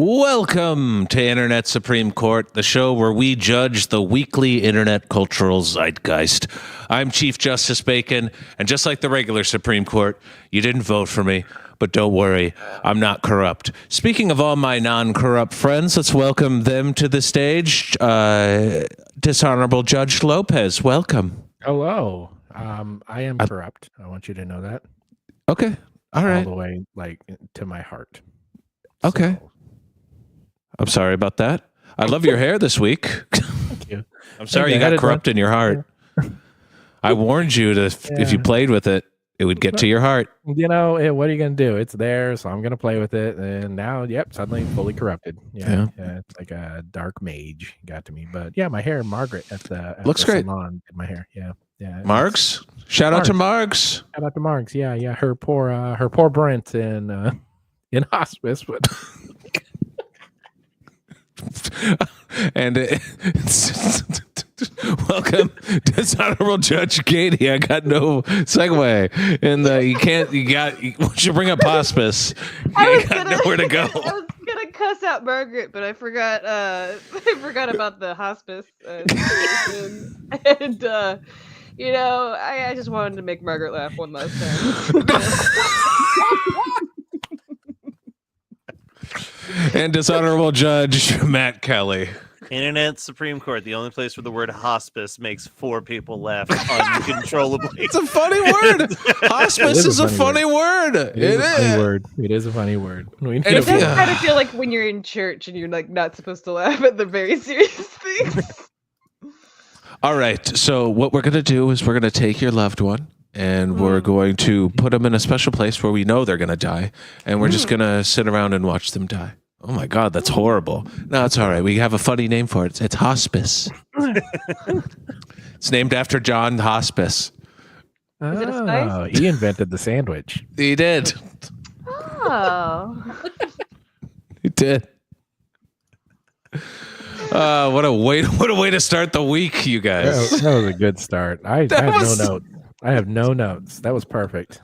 Welcome to Internet Supreme Court, the show where we judge the weekly internet cultural zeitgeist. I'm Chief Justice Bacon, and just like the regular Supreme Court, you didn't vote for me, but don't worry, I'm not corrupt. Speaking of all my non-corrupt friends, let's welcome them to the stage. Dishonorable Judge Lopez, welcome. Hello. I am corrupt. I want you to know that. Okay, all right. All the way, to my heart. Okay. So, I'm sorry about that. I love your hair this week. thank you. I'm sorry you got corrupt in your heart. Yeah. I warned you to if you played with it, it would get to your heart. You know, what are you going to do? It's there, so I'm going to play with it. And now, suddenly fully corrupted. Yeah, it's like a dark mage got to me. But yeah, my hair, Margaret at the looks great. Salon did my hair. Yeah. Margs? Shout out to Margs. Shout out to Margs. Yeah. Her poor Brent in hospice, but and welcome, Dishonorable Judge Katie. I got no segue, and you should bring up hospice. You got nowhere to go. I was gonna cuss out Margaret, but I forgot. I forgot about the hospice situation. And I just wanted to make Margaret laugh one last time. And Dishonorable Judge Matt Kelly. Internet Supreme Court, the only place where the word hospice makes 4 people laugh uncontrollably. It's a funny word. Hospice is a funny word. It is a funny word. It is a funny word. It does kind of feel like when you're in church and you're not supposed to laugh at the very serious things. All right. So what we're going to do is we're going to take your loved one and we're going to put them in a special place where we know they're going to die. And we're just going to sit around and watch them die. Oh my God, that's horrible. No, it's all right. We have a funny name for it. It's hospice. It's named after John Hospice. Is it a spice? He invented the sandwich. He did. Oh. He did. What a way to start the week, you guys. That was a good start. I have no notes. I have no notes. That was perfect.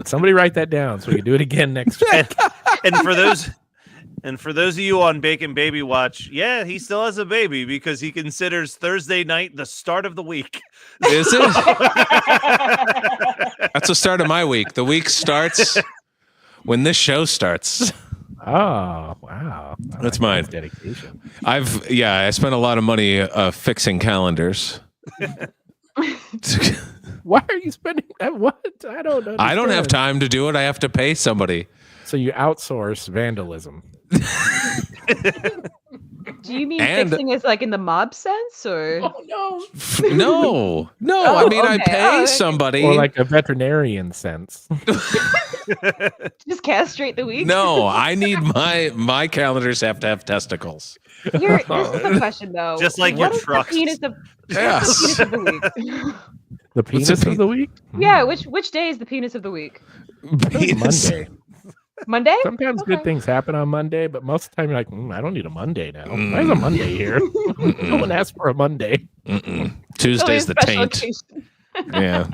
Somebody write that down so we can do it again next week. And for those of you on Bacon Baby Watch, he still has a baby because he considers Thursday night the start of the week. Is it? That's the start of my week. The week starts when this show starts. Oh, wow. That's mine. Dedication. I spent a lot of money fixing calendars. Why are you spending that? What? I don't know. I don't have time to do it. I have to pay somebody. So you outsource vandalism. Do you mean fixing is like in the mob sense, or? Oh no. No. I mean, okay. I pay somebody, or like a veterinarian sense. Just castrate the week. No, I need my calendars have to have testicles. This is the question, though. Just like your trucks. The penis of the week. The penis of the week? Yeah. Which day is the penis of the week? Monday. Monday? Sometimes good things happen on Monday, but most of the time you're like, I don't need a Monday now. Why is a Monday here? No one asked for a Monday. Tuesday's the taint. Yeah.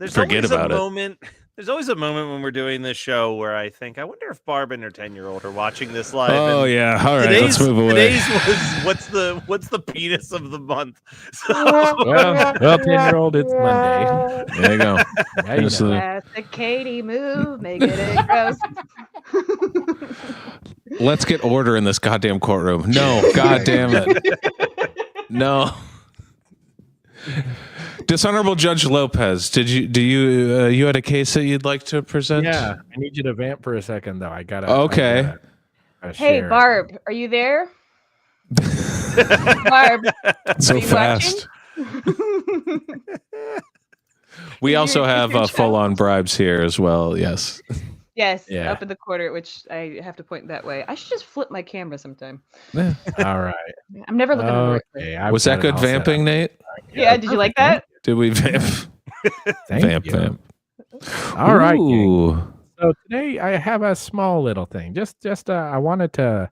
Forget about it. There's always a moment when we're doing this show where I think, I wonder if Barb and her 10-year-old are watching this live. Oh, yeah. All right, let's move away. Today's was, what's the penis of the month? So, well, 10-year-old, it's Monday. There you go. That's the Katie move. Make it gross. Let's get order in this goddamn courtroom. No, goddamn it. No. Dishonorable Judge Lopez, you had a case that you'd like to present? Yeah, I need you to vamp for a second though. I gotta. Okay. Hey, Barb, are you there? Barb, so fast. We also have full-on bribes here as well. Yes. Yes, up in the corner, which I have to point that way. I should just flip my camera sometime. Yeah. All right. I'm never looking over it. Was that good vamping, Nate? Yeah, did you like that? Did we vamp? Vamp. All right. So today I have a small little thing. Just I wanted to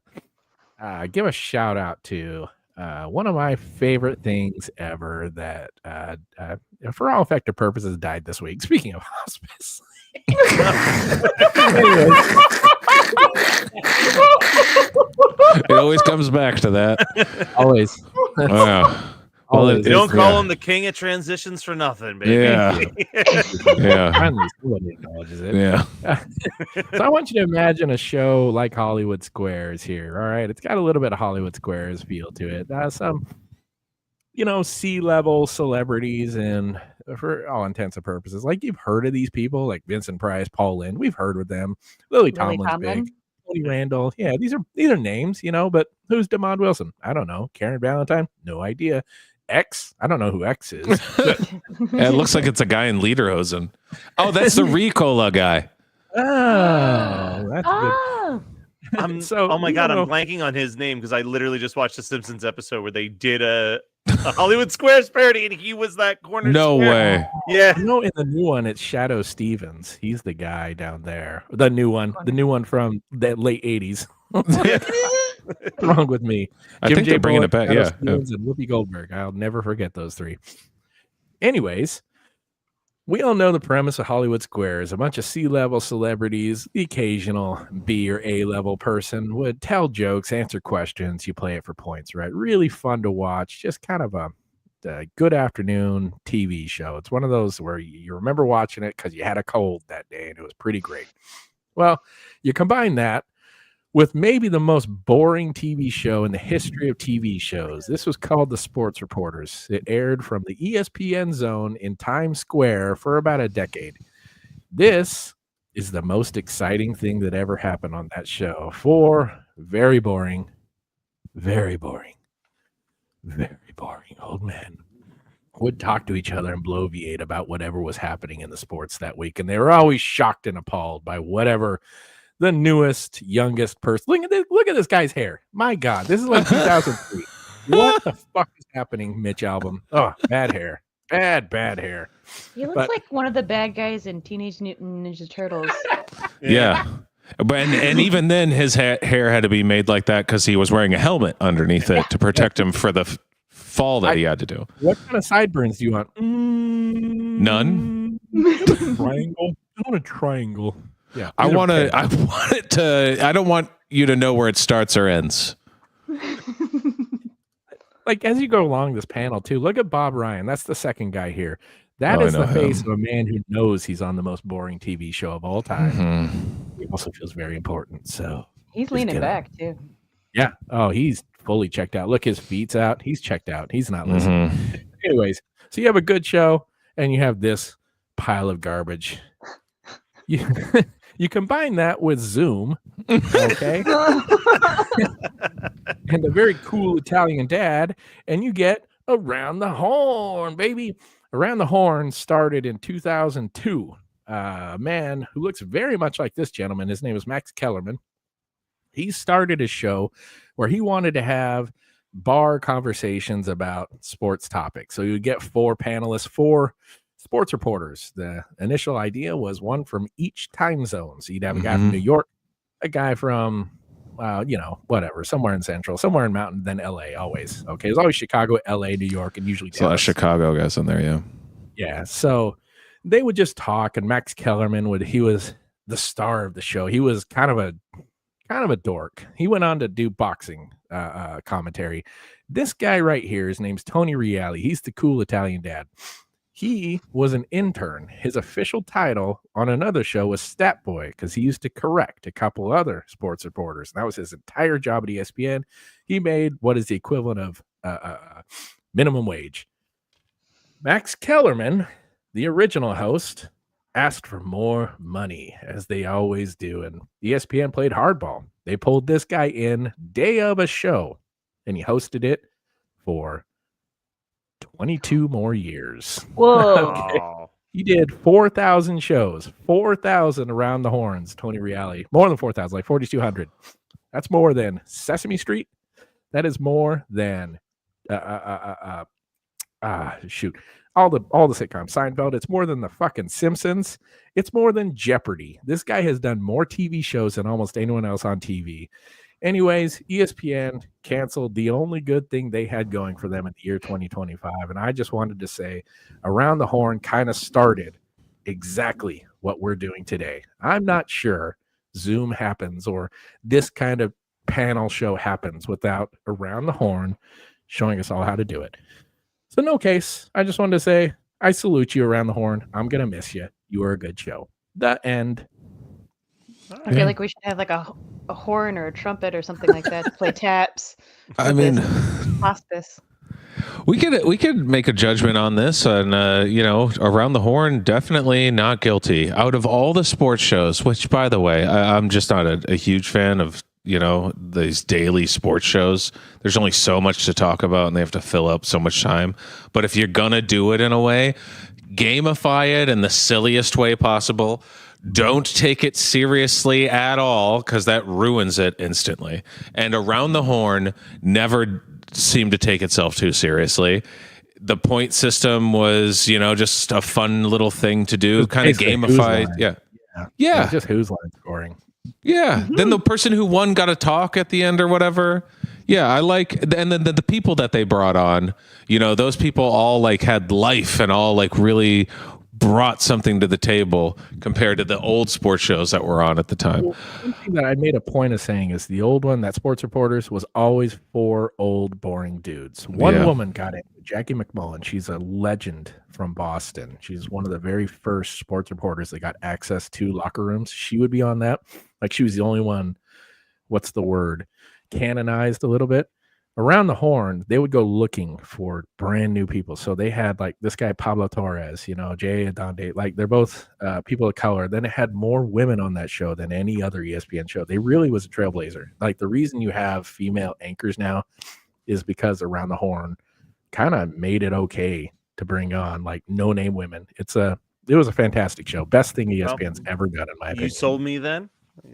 give a shout out to one of my favorite things ever that for all effective purposes died this week. Speaking of hospice. It always comes back to that. Always. Wow. Always. They don't call him the king of transitions for nothing, baby. Yeah. Yeah. Finally, somebody acknowledges it. Yeah. So I want you to imagine a show like Hollywood Squares here. All right. It's got a little bit of Hollywood Squares feel to it. Some, C-level celebrities, and for all intents and purposes, like you've heard of these people, like Vincent Price, Paul Lynde. We've heard of them. Lily Tomlin's big. Tony Randall. Yeah, these are names, but who's DeMond Wilson? I don't know. Karen Valentine? No idea. X? I don't know who X is. Yeah, it looks like it's a guy in Lederhosen. Oh, that's the Ricola guy. Oh, that's good. Oh my God, I'm blanking on his name because I literally just watched the Simpsons episode where they did a Hollywood Squares parody and he was that corner. No way. Yeah. In the new one, it's Shadow Stevens. He's the guy down there. The new one from the late 80s. What's wrong with me? I think they're bringing it back. Yeah. Stevens and Whoopi Goldberg. I'll never forget those three. Anyways, we all know the premise of Hollywood Squares. A bunch of C-level celebrities, the occasional B or A-level person would tell jokes, answer questions. You play it for points, right? Really fun to watch. Just kind of a good afternoon TV show. It's one of those where you remember watching it because you had a cold that day and it was pretty great. Well, you combine that with maybe the most boring TV show in the history of TV shows. This was called The Sports Reporters. It aired from the ESPN zone in Times Square for about a decade. This is the most exciting thing that ever happened on that show. For very boring old men would talk to each other and bloviate about whatever was happening in the sports that week. And they were always shocked and appalled by whatever the newest, youngest person. Look at this guy's hair. My God, this is like 2003. What the fuck is happening, Mitch Albom? Oh, bad hair. Bad hair. He looks like one of the bad guys in Teenage Mutant Ninja Turtles. Yeah. But and even then, his hair had to be made like that because he was wearing a helmet underneath it to protect him for the fall that he had to do. What kind of sideburns do you want? None. Triangle. I want a triangle. Yeah, I don't want you to know where it starts or ends. Like as you go along this panel too, look at Bob Ryan. That's the second guy here. That is the face of a man who knows he's on the most boring TV show of all time. Mm-hmm. He also feels very important. So he's leaning back too. Yeah. Oh, he's fully checked out. Look, his feet's out. He's checked out. He's not listening. Mm-hmm. Anyways, so you have a good show and you have this pile of garbage. You combine that with Zoom, okay, and a very cool Italian dad, and you get Around the Horn, baby. Around the Horn started in 2002. A man who looks very much like this gentleman. His name is Max Kellerman. He started a show where he wanted to have bar conversations about sports topics. So you would get 4 panelists, 4 sports reporters. The initial idea was one from each time zone. So you'd have a guy from New York, a guy from, whatever, somewhere in Central, somewhere in Mountain, then LA always. Okay. It's always Chicago, LA, New York, and usually a lot of Chicago guys in there. Yeah. Yeah. So they would just talk, and Max Kellerman he was the star of the show. He was kind of a dork. He went on to do boxing commentary. This guy right here, his name's Tony Reale. He's the cool Italian dad. He was an intern. His official title on another show was Stat Boy because he used to correct a couple other sports reporters. And that was his entire job at ESPN. He made what is the equivalent of minimum wage. Max Kellerman, the original host, asked for more money, as they always do. And ESPN played hardball. They pulled this guy in day of a show, and he hosted it for 22 more years. Whoa. Okay. He did 4,000 shows, 4,000 Around the Horns, Tony Reale. More than 4,000, like 4,200. That's more than Sesame Street. That is more than all the sitcoms. Seinfeld. It's more than the fucking Simpsons. It's more than Jeopardy. This guy has done more TV shows than almost anyone else on TV. Anyways, ESPN canceled the only good thing they had going for them in the year 2025. And I just wanted to say Around the Horn kind of started exactly what we're doing today. I'm not sure Zoom happens or this kind of panel show happens without Around the Horn showing us all how to do it. So no case. I just wanted to say I salute you, Around the Horn. I'm gonna miss you. You are a good show. The end. I feel like we should have like a horn or a trumpet or something like that to play taps. I mean, hospice. we could make a judgment on this, and Around the Horn, definitely not guilty. Out of all the sports shows, which by the way, I'm just not a huge fan of, these daily sports shows. There's only so much to talk about, and they have to fill up so much time. But if you're gonna do it in a way, gamify it in the silliest way possible. Don't take it seriously at all, because that ruins it instantly. And Around the Horn never seemed to take itself too seriously. The point system was, just a fun little thing to do, kind of gamified. Yeah. It's just who's line scoring. Yeah. Mm-hmm. Then the person who won got a talk at the end or whatever. Yeah, I like, and then the people that they brought on, those people all like had life and all like really brought something to the table compared to the old sports shows that were on at the time. Well, one thing that I made a point of saying is the old one, that Sports Reporters, was always for old, boring dudes. One woman got it, Jackie McMullen. She's a legend from Boston. She's one of the very first sports reporters that got access to locker rooms. She would be on that. Like, she was the only one, what's the word, canonized a little bit. Around the Horn, they would go looking for brand new people. So they had like this guy, Pablo Torres, Jay Adonde, like they're both people of color. Then it had more women on that show than any other ESPN show. They really was a trailblazer. Like, the reason you have female anchors now is because Around the Horn kind of made it okay to bring on like no-name women. It was a fantastic show. Best thing ESPN's ever done, in my opinion. You sold me then?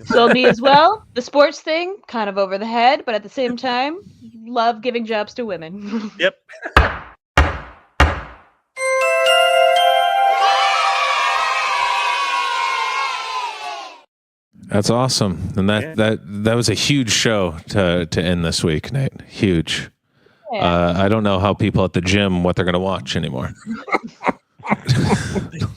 Sold me as well. The sports thing, kind of over the head, but at the same time, love giving jobs to women. Yep. That's awesome. And that was a huge show to end this week, Nate. Huge. Yeah. I don't know how people at the gym, what they're going to watch anymore.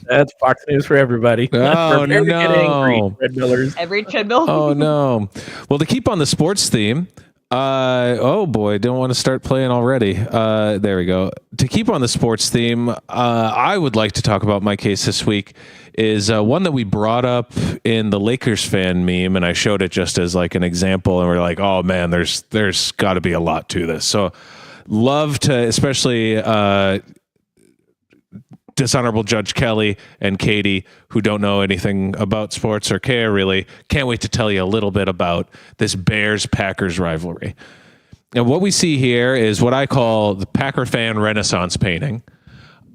That's Fox News for everybody. Oh, no. Treadmillers. Every treadmill. Oh, no. Well, to keep on the sports theme, oh, boy, don't want to start playing already. There we go. To keep on the sports theme, I would like to talk about my case this week is one that we brought up in the Lakers fan meme, and I showed it just as like an example, and we're like, oh, man, there's got to be a lot to this. So love to, especially dishonorable Judge Kelly and Katie, who don't know anything about sports or care really, can't wait to tell you a little bit about this Bears-Packers rivalry. And what we see here is what I call the Packer fan Renaissance painting,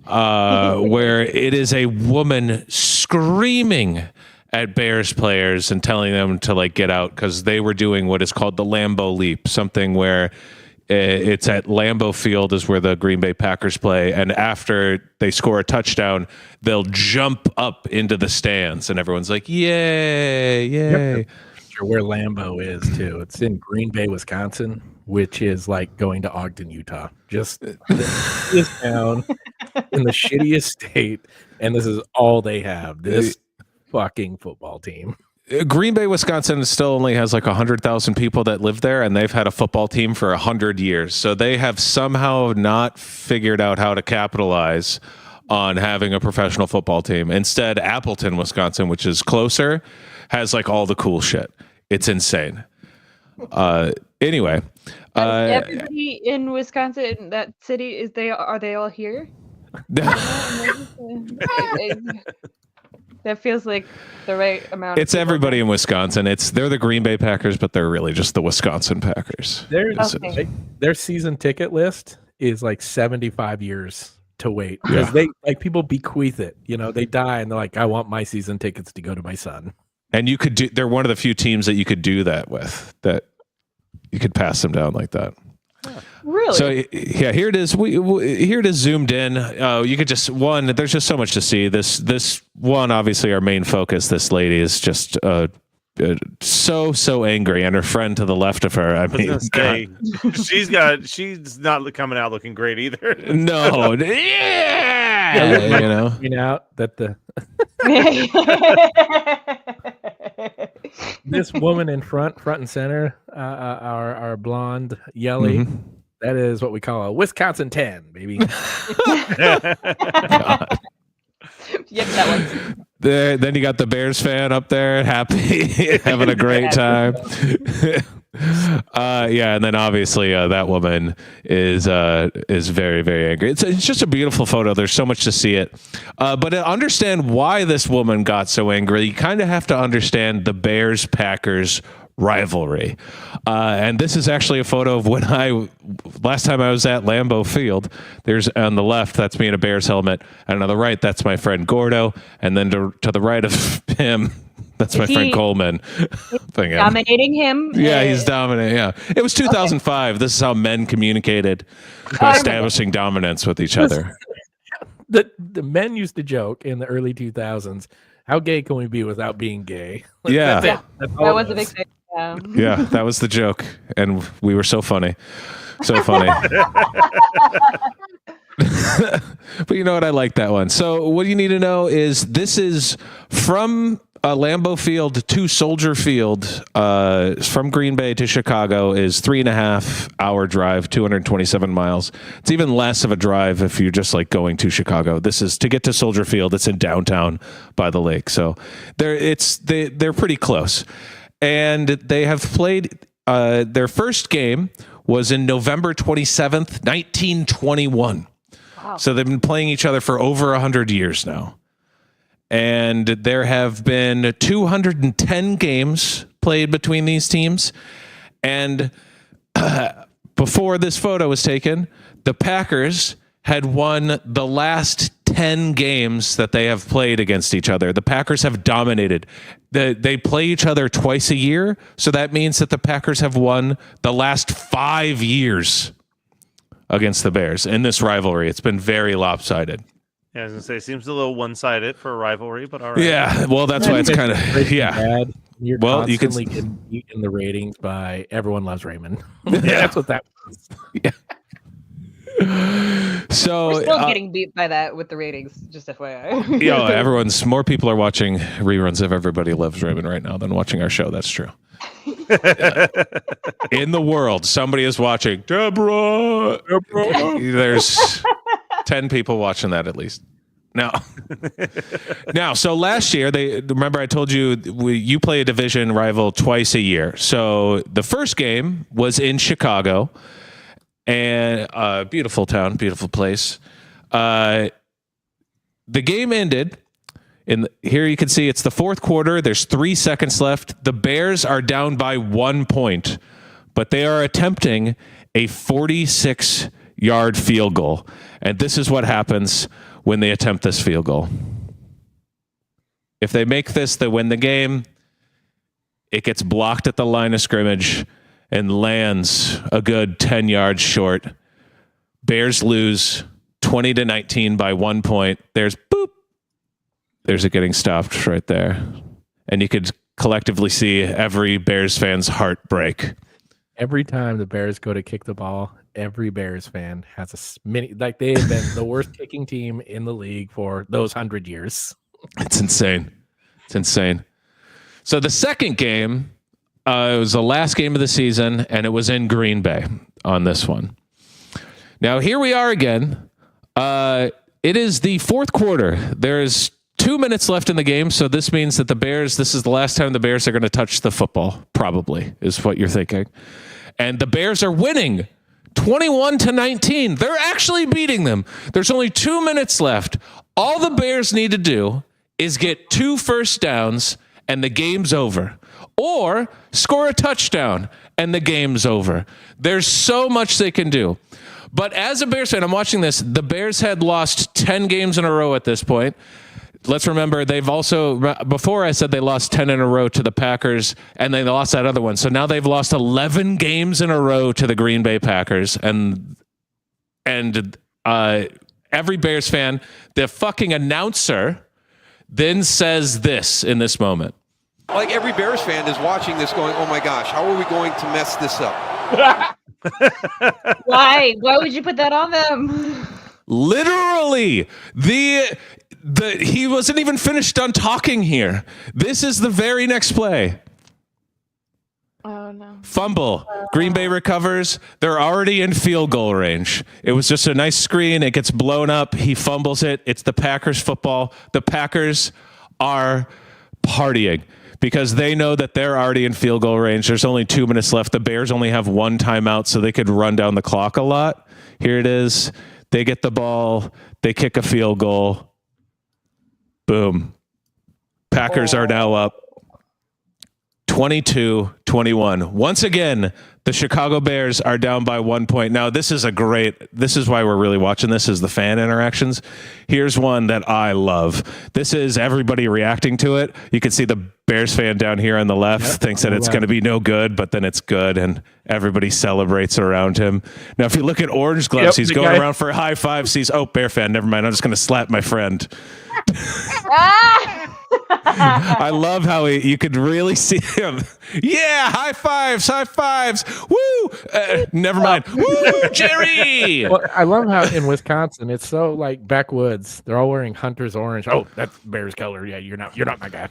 where it is a woman screaming at Bears players and telling them to like get out because they were doing what is called the Lambeau Leap, something where it's at Lambeau Field is where the Green Bay Packers play, and after they score a touchdown, they'll jump up into the stands, and everyone's like, "Yay, yay!" Yep. Where Lambeau is too. It's in Green Bay, Wisconsin, which is like going to Ogden, Utah. Just this town in the shittiest state, and this is all they have. This fucking football team. Green Bay, Wisconsin still only has like 100,000 people that live there, and they've had a football team for 100 years. So they have somehow not figured out how to capitalize on having a professional football team. Instead, Appleton, Wisconsin, which is closer, has like all the cool shit. It's insane. Anyway. Everybody in Wisconsin, that city, are they all here? That feels like the right amount. It's everybody in Wisconsin. They're the Green Bay Packers, but they're really just the Wisconsin Packers. Their season ticket list is like 75 years to wait because they like people bequeath it. They die and they're like, I want my season tickets to go to my son. And they're one of the few teams that you could do that with, that you could pass them down like that. Really? So yeah, here it is. Here it is zoomed in. You could just there's just so much to see. This one, obviously our main focus. This lady is just so angry, and her friend to the left of her. I mean, she's not coming out looking great either. No, Out that the This woman in front and center, our blonde Yelly. Mhm. That is what we call a Wisconsin 10, baby. Yep, that one. Then you got the Bears fan up there, happy, having a great time. Yeah, and then obviously that woman is very, very angry. It's just a beautiful photo. There's so much to see it, but to understand why this woman got so angry, you kind of have to understand the Bears-Packers rivalry. And this is actually a photo of when last time I was at Lambeau Field. There's on the left, that's me in a Bears helmet, and on the right, that's my friend Gordo, and then to the right of him, that's my friend Coleman. Dominating him? Yeah, he's dominating. Yeah, it was 2005. Okay. This is how men communicated by establishing dominance with each other. The men used to joke in the early 2000s, how gay can we be without being gay? Yeah. That was a big thing. Yeah, that was the joke. And we were so funny. So funny. But you know what? I like that one. So what you need to know is this is from Lambeau Field to Soldier Field, from Green Bay to Chicago is 3.5 hour drive, 227 miles. It's even less of a drive if you're just like going to Chicago. This is to get to Soldier Field. It's in downtown by the lake. So they're pretty close. And they have played their first game was in November 27th, 1921. Wow. So they've been playing each other for over 100 years now. And there have been 210 games played between these teams. And before this photo was taken, the Packers had won the last 10 games that they have played against each other. The Packers have dominated. They play each other twice a year. So that means that the Packers have won the last 5 years against the Bears in this rivalry. It's been very lopsided. Yeah, I was going to say, it seems a little one-sided for a rivalry, but all right. Yeah, well, that's why it's kind of, yeah. Bad. You're constantly getting beat in the ratings by Everyone Loves Raymond. Yeah. That's what that was. Yeah. So we're still getting beat by that with the ratings, just FYI. More people are watching reruns of Everybody Loves Raymond right now than watching our show. That's true. In the world, somebody is watching Deborah. There's 10 people watching that at least. Now, so last year, remember I told you you play a division rival twice a year. So the first game was in Chicago. And beautiful town, beautiful place. The game ended. Here you can see it's the fourth quarter. There's 3 seconds left. The Bears are down by 1 point, but they are attempting a 46-yard field goal. And this is what happens when they attempt this field goal. If they make this, they win the game. It gets blocked at the line of scrimmage and lands a good 10 yards short. Bears lose 20-19 by 1 point. There's it getting stopped right there. And you could collectively see every Bears fan's heart break. Every time the Bears go to kick the ball, every Bears fan has like they have been the worst kicking team in the league for those 100 years. It's insane. It's insane. So the second game, it was the last game of the season, and it was in Green Bay on this one. Now, here we are again. It is the fourth quarter. There's 2 minutes left in the game, so this means that this is the last time the Bears are going to touch the football, probably, is what you're thinking. And the Bears are winning 21-19. They're actually beating them. There's only 2 minutes left. All the Bears need to do is get 2 first downs, and the game's over. Or score a touchdown and the game's over. There's so much they can do. But as a Bears fan, I'm watching this. The Bears had lost 10 games in a row at this point. Let's remember, they've also, before I said they lost 10 in a row to the Packers, and they lost that other one. So now they've lost 11 games in a row to the Green Bay Packers. And every Bears fan, the fucking announcer then says this in this moment. Like every Bears fan is watching this going, oh my gosh, how are we going to mess this up? Why? Why would you put that on them? Literally, he wasn't even finished on talking here. This is the very next play. Oh no. Fumble. Green Bay recovers. They're already in field goal range. It was just a nice screen. It gets blown up. He fumbles it. It's the Packers football. The Packers are partying because they know that they're already in field goal range. There's only 2 minutes left. The Bears only have one timeout, so they could run down the clock a lot. Here it is. They get the ball. They kick a field goal. Boom. Packers are now up 22-21. Once again, the Chicago Bears are down by 1 point. Now, this is why we're really watching this, is the fan interactions. Here's one that I love. This is everybody reacting to it. You can see the Bears fan down here on the left thinks that it's going to be no good, but then it's good, and everybody celebrates around him. Now, if you look at Orange Gloves, he's going around for high fives. He's, Bear fan, never mind. I'm just going to slap my friend. I love how you could really see him. Yeah, high fives. Woo! Never mind. Woo, Jerry! Well, I love how in Wisconsin it's so like backwoods. They're all wearing Hunter's orange. Oh, that's Bears color. Yeah, you're not my guy.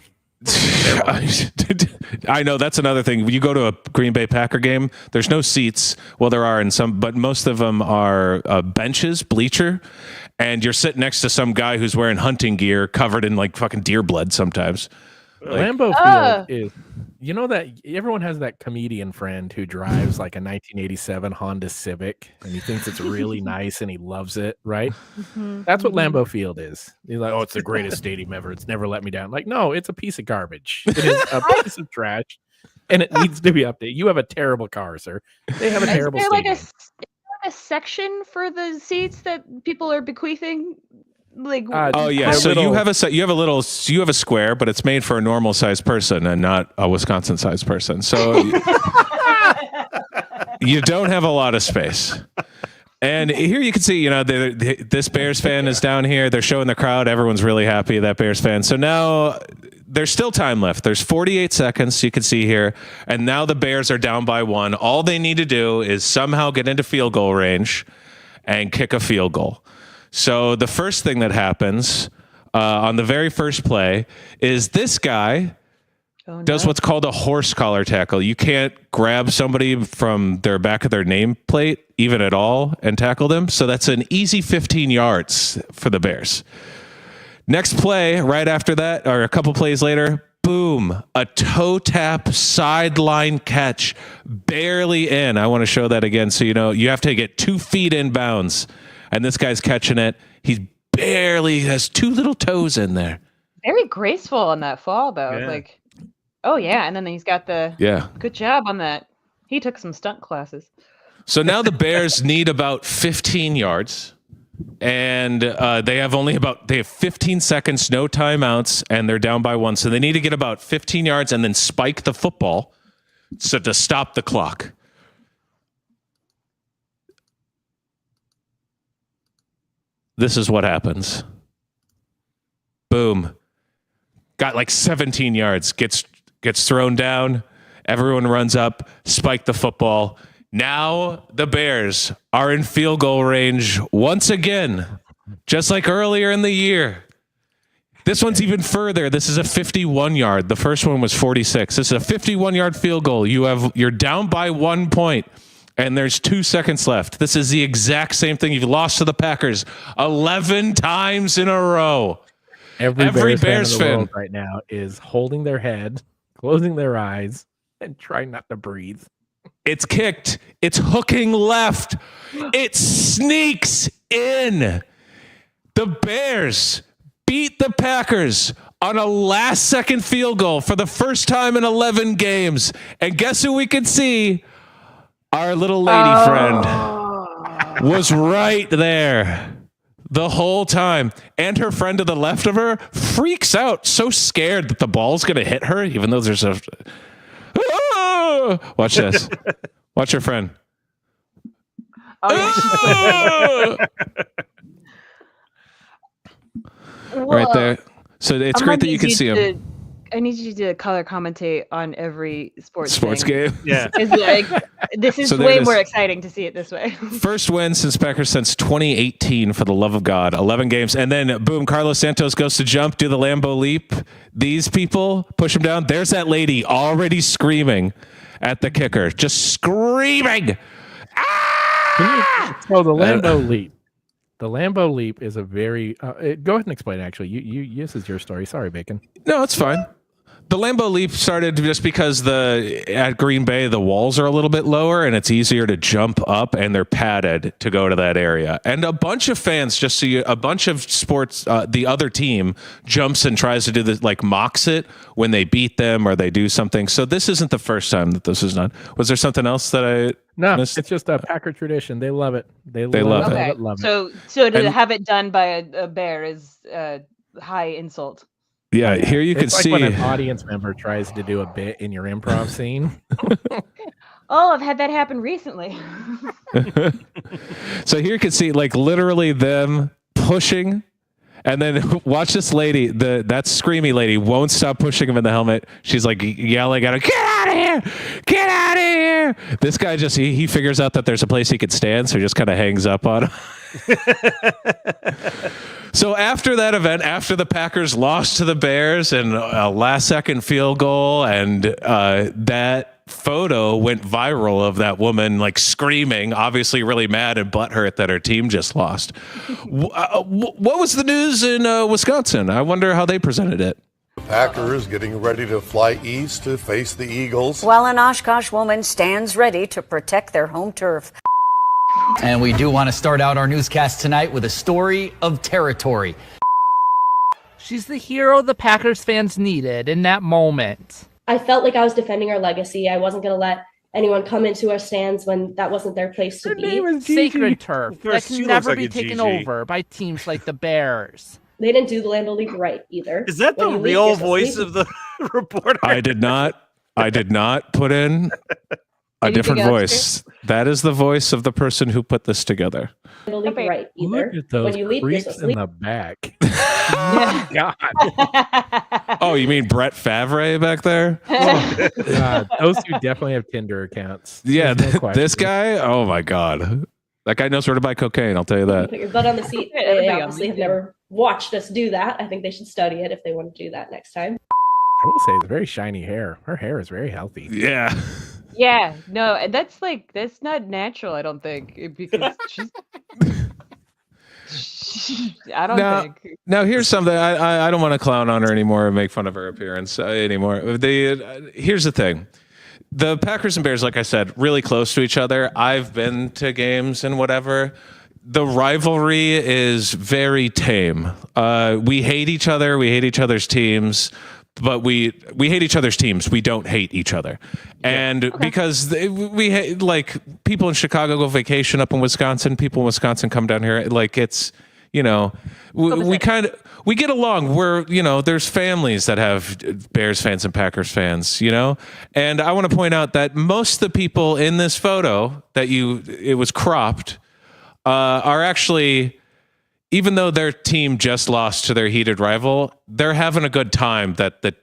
I know that's another thing. When you go to a Green Bay Packer game, there's no seats. Well, there are in some, but most of them are benches, bleacher, and you're sitting next to some guy who's wearing hunting gear covered in like fucking deer blood sometimes. Lambeau Field is, you know, that everyone has that comedian friend who drives like a 1987 Honda Civic and he thinks it's really nice and he loves it, right? That's what Lambeau Field is. He's like, it's the greatest stadium ever. It's never let me down. Like, no, it's a piece of garbage. It is a piece of trash and it needs to be updated. You have a terrible car, sir. They have a terrible stadium. Is there like a section for the seats that people are bequeathing? Like, so you have a square, but it's made for a normal sized person and not a Wisconsin sized person. So you don't have a lot of space. And here you can see, this Bears fan is down here. They're showing the crowd. Everyone's really happy, that Bears fan. So now there's still time left. There's 48 seconds, you can see here. And now the Bears are down by 1. All they need to do is somehow get into field goal range and kick a field goal. So the first thing that happens on the very first play is this guy does what's called a horse collar tackle. You can't grab somebody from their back of their nameplate even at all and tackle them. So that's an easy 15 yards for the Bears. Next play, right after that, or a couple plays later, boom, a toe tap sideline catch, barely in. I want to show that again. So, you have to get 2 feet in bounds. And this guy's catching it. He barely has 2 little toes in there. Very graceful on that fall, though. Yeah. And then he's got good job on that. He took some stunt classes. So now the Bears need about 15 yards. And they have 15 seconds, no timeouts, and they're down by 1. So they need to get about 15 yards and then spike the football to stop the clock. This is what happens. Boom. Got like 17 yards. Gets thrown down. Everyone runs up. Spike the football. Now the Bears are in field goal range once again. Just like earlier in the year. This one's even further. This is a 51-yard. The first one was 46. This is a 51-yard field goal. You're down by 1 point. And there's 2 seconds left. This is the exact same thing. You've lost to the Packers 11 times in a row. Every Bears fan right now is holding their head, closing their eyes, and trying not to breathe. It's kicked. It's hooking left. It sneaks in. The Bears beat the Packers on a last-second field goal for the first time in 11 games. And guess who we can see? Our little lady friend was right there the whole time. And her friend to the left of her freaks out, so scared that the ball's going to hit her, even though there's a... Watch this. Watch your friend. Right there. So it's great that you can see him. I need you to color commentate on every sports game. Yeah. This is way more exciting to see it this way. First win since 2018, for the love of God. 11 games. And then, boom, Carlos Santos goes to jump, do the Lambeau leap. These people push him down. There's that lady already screaming. at the kicker, just screaming. So the Lambeau leap. The Lambeau leap is a very. Go ahead and explain. Actually, you this is your story. Sorry, Bacon. No, it's fine. The Lambeau leap started just because at Green Bay the walls are a little bit lower and it's easier to jump up, and they're padded to go to that area. And a bunch of fans just see a bunch of sports. The other team jumps and tries to do this, like mocks it when they beat them or they do something. So this isn't the first time that this is done. Was there something else that I missed? It's just a Packer tradition. They love it. They love it. Okay, Love it. so to And- have it done by a bear is high insult. Yeah, here you can It's like see. when an audience member tries to do a bit in your improv scene. Oh, I've had that happen recently. So here you can see like literally them pushing, and then watch this lady, that screamy lady won't stop pushing him in the helmet. She's like yelling at him, "Get out of here! Get out of here!" This guy just he figures out that there's a place he could stand, so he just kind of hangs up on him. So after that event, after the Packers lost to the Bears and a last-second field goal, and that photo went viral of that woman like screaming, obviously really mad and butthurt that her team just lost. What was the news in Wisconsin? I wonder how they presented it. Packers getting ready to fly east to face the Eagles. While an Oshkosh woman stands ready to protect their home turf. And we do want to start out our newscast tonight with a story of territory. She's the hero the Packers fans needed in that moment. I felt like I was defending our legacy. I wasn't going to let anyone come into our stands when that wasn't their place to Her be. name is Gigi. Sacred turf Of course, that she can looks never like be a taken Gigi. over by teams like the Bears. They didn't do the Lambeau leap right either. Is that the When you leap, real you're supposed to voice leap. of the reporter? I did not put in a Anything different else, voice. That is the voice of the person who put this together. Lambeau leap Okay. right either. Look at those When you leap, you're creeps supposed to in leap. the back. Yeah. God, Oh, you mean Brett Favre back there? God, those two definitely have Tinder accounts. Yeah, There's no this question. guy. Oh my God, that guy knows where to buy cocaine. I'll tell you that. Put your butt on the seat. They Everybody on obviously have LinkedIn. never watched us do that. I think they should study it if they want to do that next time. I will say it's very shiny hair. Her hair is very healthy. Yeah. Yeah, no, and that's not natural. I don't think because I don't Now- think. Now here's something I don't want to clown on her anymore and make fun of her appearance anymore. Here's the thing. The Packers and Bears, like I said, really close to each other. I've been to games and whatever. The rivalry is very tame. We hate each other. We hate each other's teams. But we hate each other's teams. We don't hate each other. And because we hate, like, people in Chicago go vacation up in Wisconsin. People in Wisconsin come down here. Like, it's, you know, we get along. We're, you know, there's families that have Bears fans and Packers fans, you know? And I want to point out that most of the people in this photo it was cropped, are actually, even though their team just lost to their heated rival, they're having a good time that the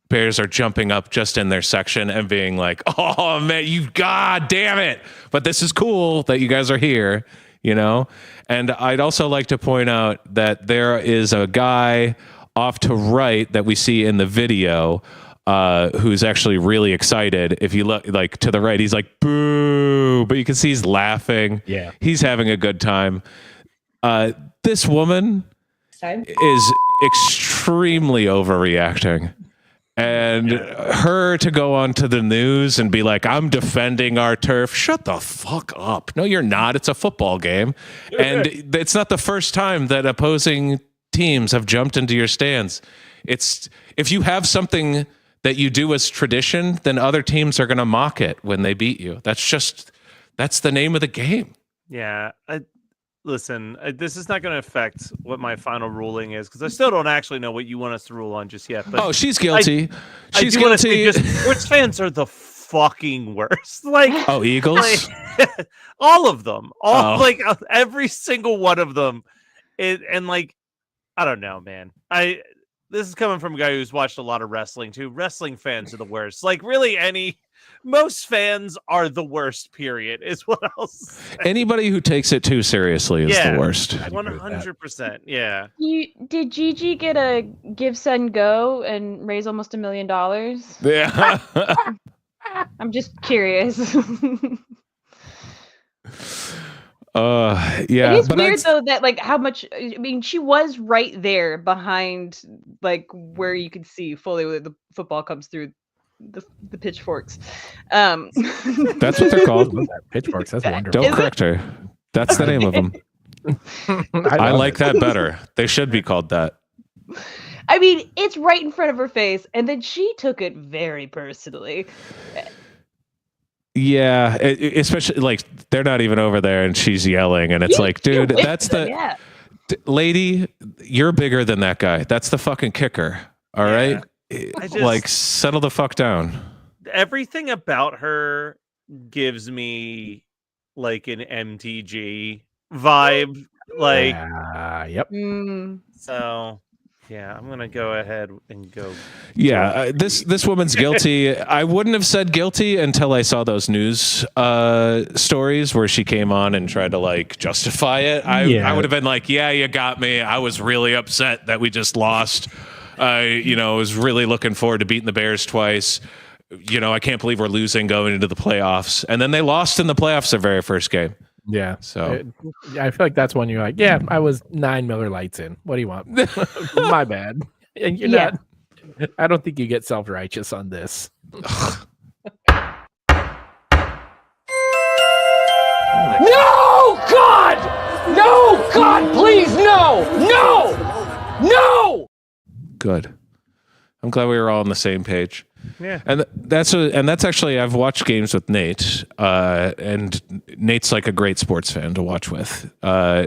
Bears are jumping up just in their section and being like, "Oh man, God damn it. But this is cool that you guys are here," you know? And I'd also like to point out that there is a guy off to right that we see in the video who's actually really excited. If you look like to the right, he's like, "Boo," but you can see he's laughing. Yeah. He's having a good time. This woman Next time. is extremely overreacting. And her to go onto the news and be like, "I'm defending our turf." Shut the fuck up. No, you're not. It's a football game. And it's not the first time that opposing teams have jumped into your stands. If you have something that you do as tradition, then other teams are going to mock it when they beat you. That's the name of the game. Yeah. Listen, this is not going to affect what my final ruling is because I still don't actually know what you want us to rule on just yet. But Oh, she's guilty. She's I do wanna say guilty. just, sports fans are the fucking worst. Like, Oh, Eagles? all of them, Oh. like every single one of them. And like, I don't know, man. This is coming from a guy who's watched a lot of wrestling too. Wrestling fans are the worst. Like, really, most fans are the worst. Period. Is what else. Anybody who takes it too seriously is the worst. 100%. Yeah. Did Gigi get a Give Send Go and raise almost $1 million? Yeah. I'm just curious. Yeah, It is but weird though that like how much. I mean, she was right there behind, like where you could see fully where the football comes through the pitchforks. That's what they're called. Pitchforks. That's wonderful. Don't correct her. That's the name of them. I like that better. They should be called that. I mean, it's right in front of her face, and then she took it very personally. Yeah, especially like they're not even over there, and she's yelling, and it's like, dude, that's the lady. You're bigger than that guy. That's the fucking kicker. All right, like settle the fuck down. Everything about her gives me like an MTG vibe. Like, yep. So. Yeah, I'm gonna go ahead and go. Yeah, this woman's guilty. I wouldn't have said guilty until I saw those news stories where she came on and tried to like justify it. I would have been like, yeah, you got me. I was really upset that we just lost. I was really looking forward to beating the Bears twice. I can't believe we're losing going into the playoffs. And then they lost in the playoffs their very first game. Yeah. So I feel like that's when you're like, yeah, I was 9 Miller Lights in. What do you want? My bad. And you're not. I don't think you get self-righteous on this. No, God! No, God, please, no! No! Good. I'm glad we were all on the same page. Yeah, and that's actually I've watched games with Nate, and Nate's like a great sports fan to watch with.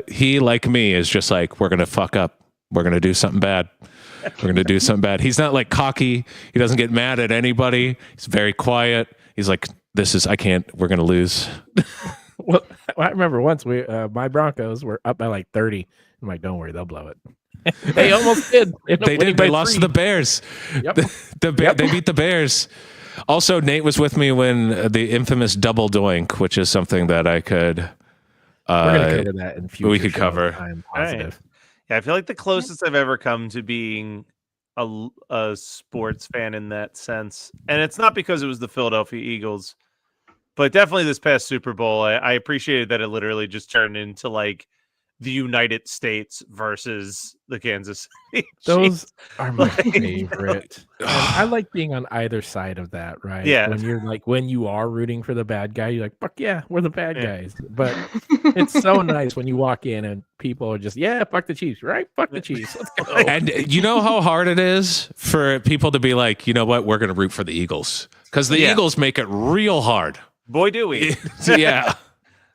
He, like me, is just like, we're gonna fuck up, we're gonna do something bad, we're gonna do something bad. He's not like cocky. He doesn't get mad at anybody. He's very quiet. He's like, we're gonna lose. Well, I remember once my Broncos were up by like 30. I'm like, don't worry, they'll blow it. They almost did. They did. They lost to the Bears. Yep. They beat the Bears. Also, Nate was with me when the infamous double doink, which is something that I could. We're going to cover that in future. We could cover. I'm positive. Right. Yeah, I feel like the closest I've ever come to being a sports fan in that sense, and it's not because it was the Philadelphia Eagles, but definitely this past Super Bowl, I appreciated that it literally just turned into like the United States versus the Kansas City. Those are my favorite. And I like being on either side of that, right? Yeah. When you are rooting for the bad guy, you're like, fuck yeah, we're the bad guys. But it's so nice when you walk in and people are just, yeah, fuck the Chiefs, right? Fuck the Chiefs. Let's go. And you know how hard it is for people to be like, you know what, we're going to root for the Eagles. Because the Eagles make it real hard. Boy, do we. Yeah.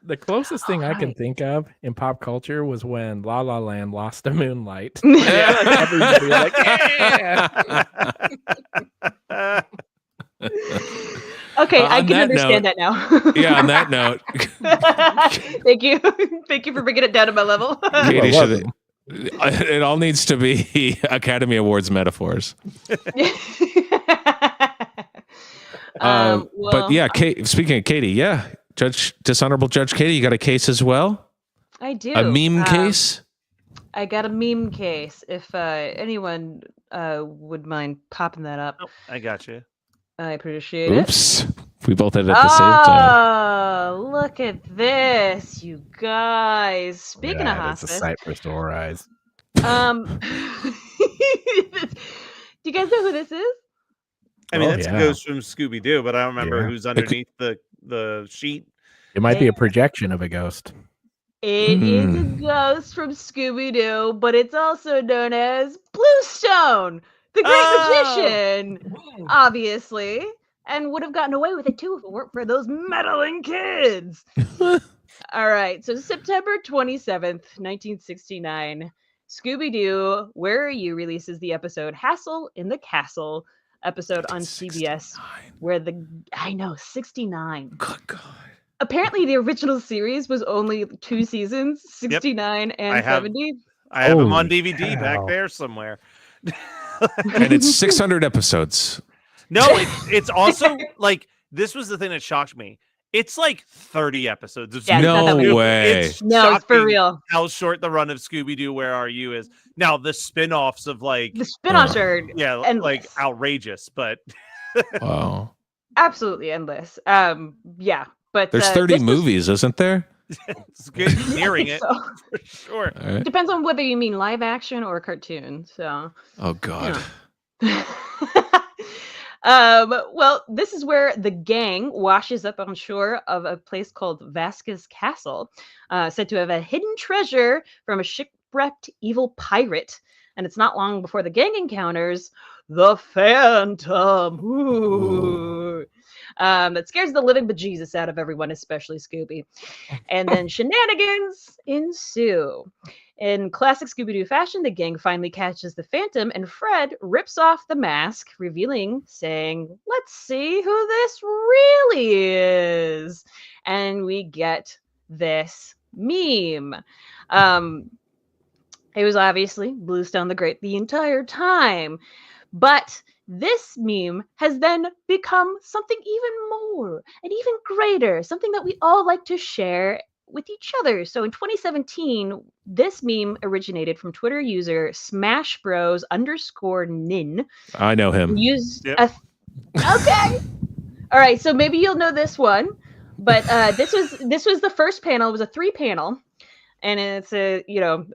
The closest thing I can think of in pop culture was when La La Land lost to Moonlight. Everybody was like, yeah. Okay, I can understand that now. Yeah, on that note. Thank you. Thank you for bringing it down to my level. Katie, it all needs to be Academy Awards metaphors. But yeah, speaking of Katie, Dishonorable Judge Katie, you got a case as well? I do. A meme case? I got a meme case. If anyone would mind popping that up. Oh, I got you. I appreciate it. Oops. We both had it at the same time. Oh, look at this, you guys. Speaking of hospice. It's a sight for sore eyes. Do you guys know who this is? I mean, that's a ghost from Scooby-Doo, but I don't remember who's underneath the sheet. It might be a projection of a ghost. It is a ghost from Scooby-Doo, but it's also known as Bluestone, the Great Magician, obviously, and would have gotten away with it too if it weren't for those meddling kids. All right, so September 27th, 1969, Scooby-Doo, Where Are You? Releases the episode Hassle in the Castle episode on CBS, where 69. Good God. Apparently, the original series was only 2 seasons, 69 and 70. I have them on DVD back there somewhere. And it's 600 episodes. No, it's also like, this was the thing that shocked me. It's like 30 episodes of Yeah, no way. It's it's for real. How short the run of Scooby-Doo Where Are You is. Now, the spin-offs of like... The spin-offs are... Yeah, and like outrageous, but... Wow. absolutely endless. Yeah, but There's 30 this was- movies, isn't there? It's good hearing it So- for sure. All right. Depends on whether you mean live action or cartoon. So. Oh God. Well, this is where the gang washes up on shore of a place called Vasquez Castle, said to have a hidden treasure from a shipwrecked evil pirate. And it's not long before the gang encounters the Phantom. Ooh. That scares the living bejesus out of everyone, especially Scooby. And then shenanigans ensue. In classic Scooby-Doo fashion, the gang finally catches the Phantom, and Fred rips off the mask, saying, "Let's see who this really is." And we get this meme. It was obviously Bluestone the Great the entire time, but this meme has then become something even more and even greater, something that we all like to share with each other. So in 2017, this meme originated from Twitter user SmashBros_nin. I know him. Okay. All right. So maybe you'll know this one, but this was the first panel. It was a 3-panel, and it's a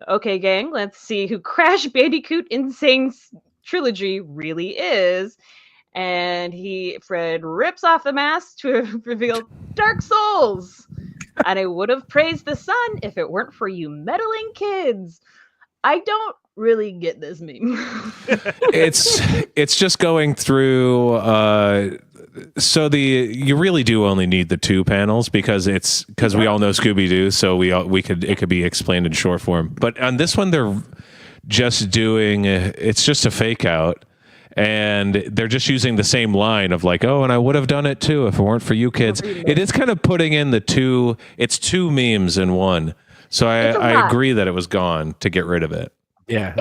okay, gang. Let's see who Crash Bandicoot Insane Trilogy really is. And Fred rips off the mask to reveal Dark Souls. And I would have praised the sun if it weren't for you meddling kids. I don't really get this meme. It's just going through. You really do only need the 2 panels because we all know Scooby-Doo, so it could be explained in short form. But on this one, they're just doing. It's just a fake out. And they're just using the same line of like, oh, and I would have done it too if it weren't for you kids. It is kind of putting in it's 2 memes in one. So I agree that it was gone to get rid of it. Yeah.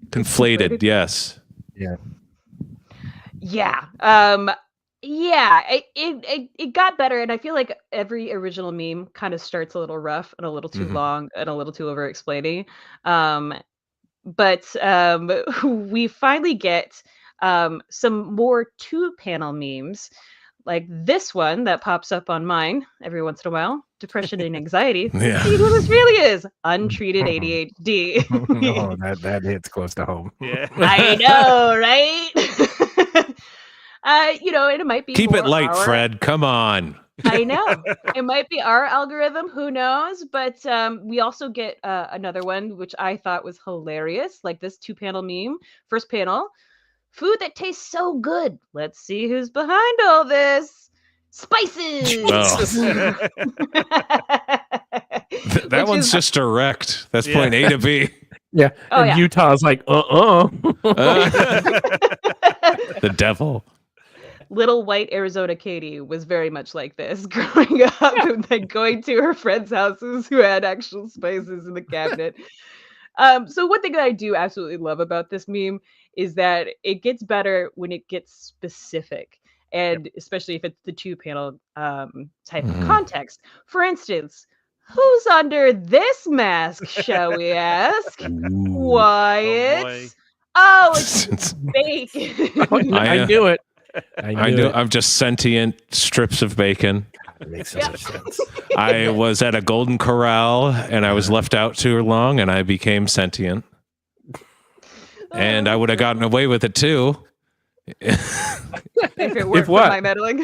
Conflated, yes. Yeah. Yeah. It got better, and I feel like every original meme kind of starts a little rough and a little too long and a little too over explaining. But we finally get some more 2-panel memes, like this one that pops up on mine every once in a while. Depression and anxiety. Yeah. See who this really is. Untreated ADHD. Oh, that hits close to home. Yeah. I know, right? And it might be Keep it more light, Fred. Come on. I know. It might be our algorithm. Who knows? But we also get another one, which I thought was hilarious, like this 2-panel meme. First panel, food that tastes so good. Let's see who's behind all this. Spices. That one's just direct. That's point A to B. Yeah. Oh, and yeah. Utah's like, The devil. Little white Arizona Katie was very much like this growing up and then going to her friends' houses who had actual spices in the cabinet. So one thing that I do absolutely love about this meme is that it gets better when it gets specific, and especially if it's the 2-panel type of context. For instance, who's under this mask, shall we ask? Wyatt. Oh, it's bacon. I knew it. I knew. I'm just sentient strips of bacon. It makes so much sense. I was at a Golden Corral and I was left out too long and I became sentient. And I would have gotten away with it too. If it weren't for my meddling.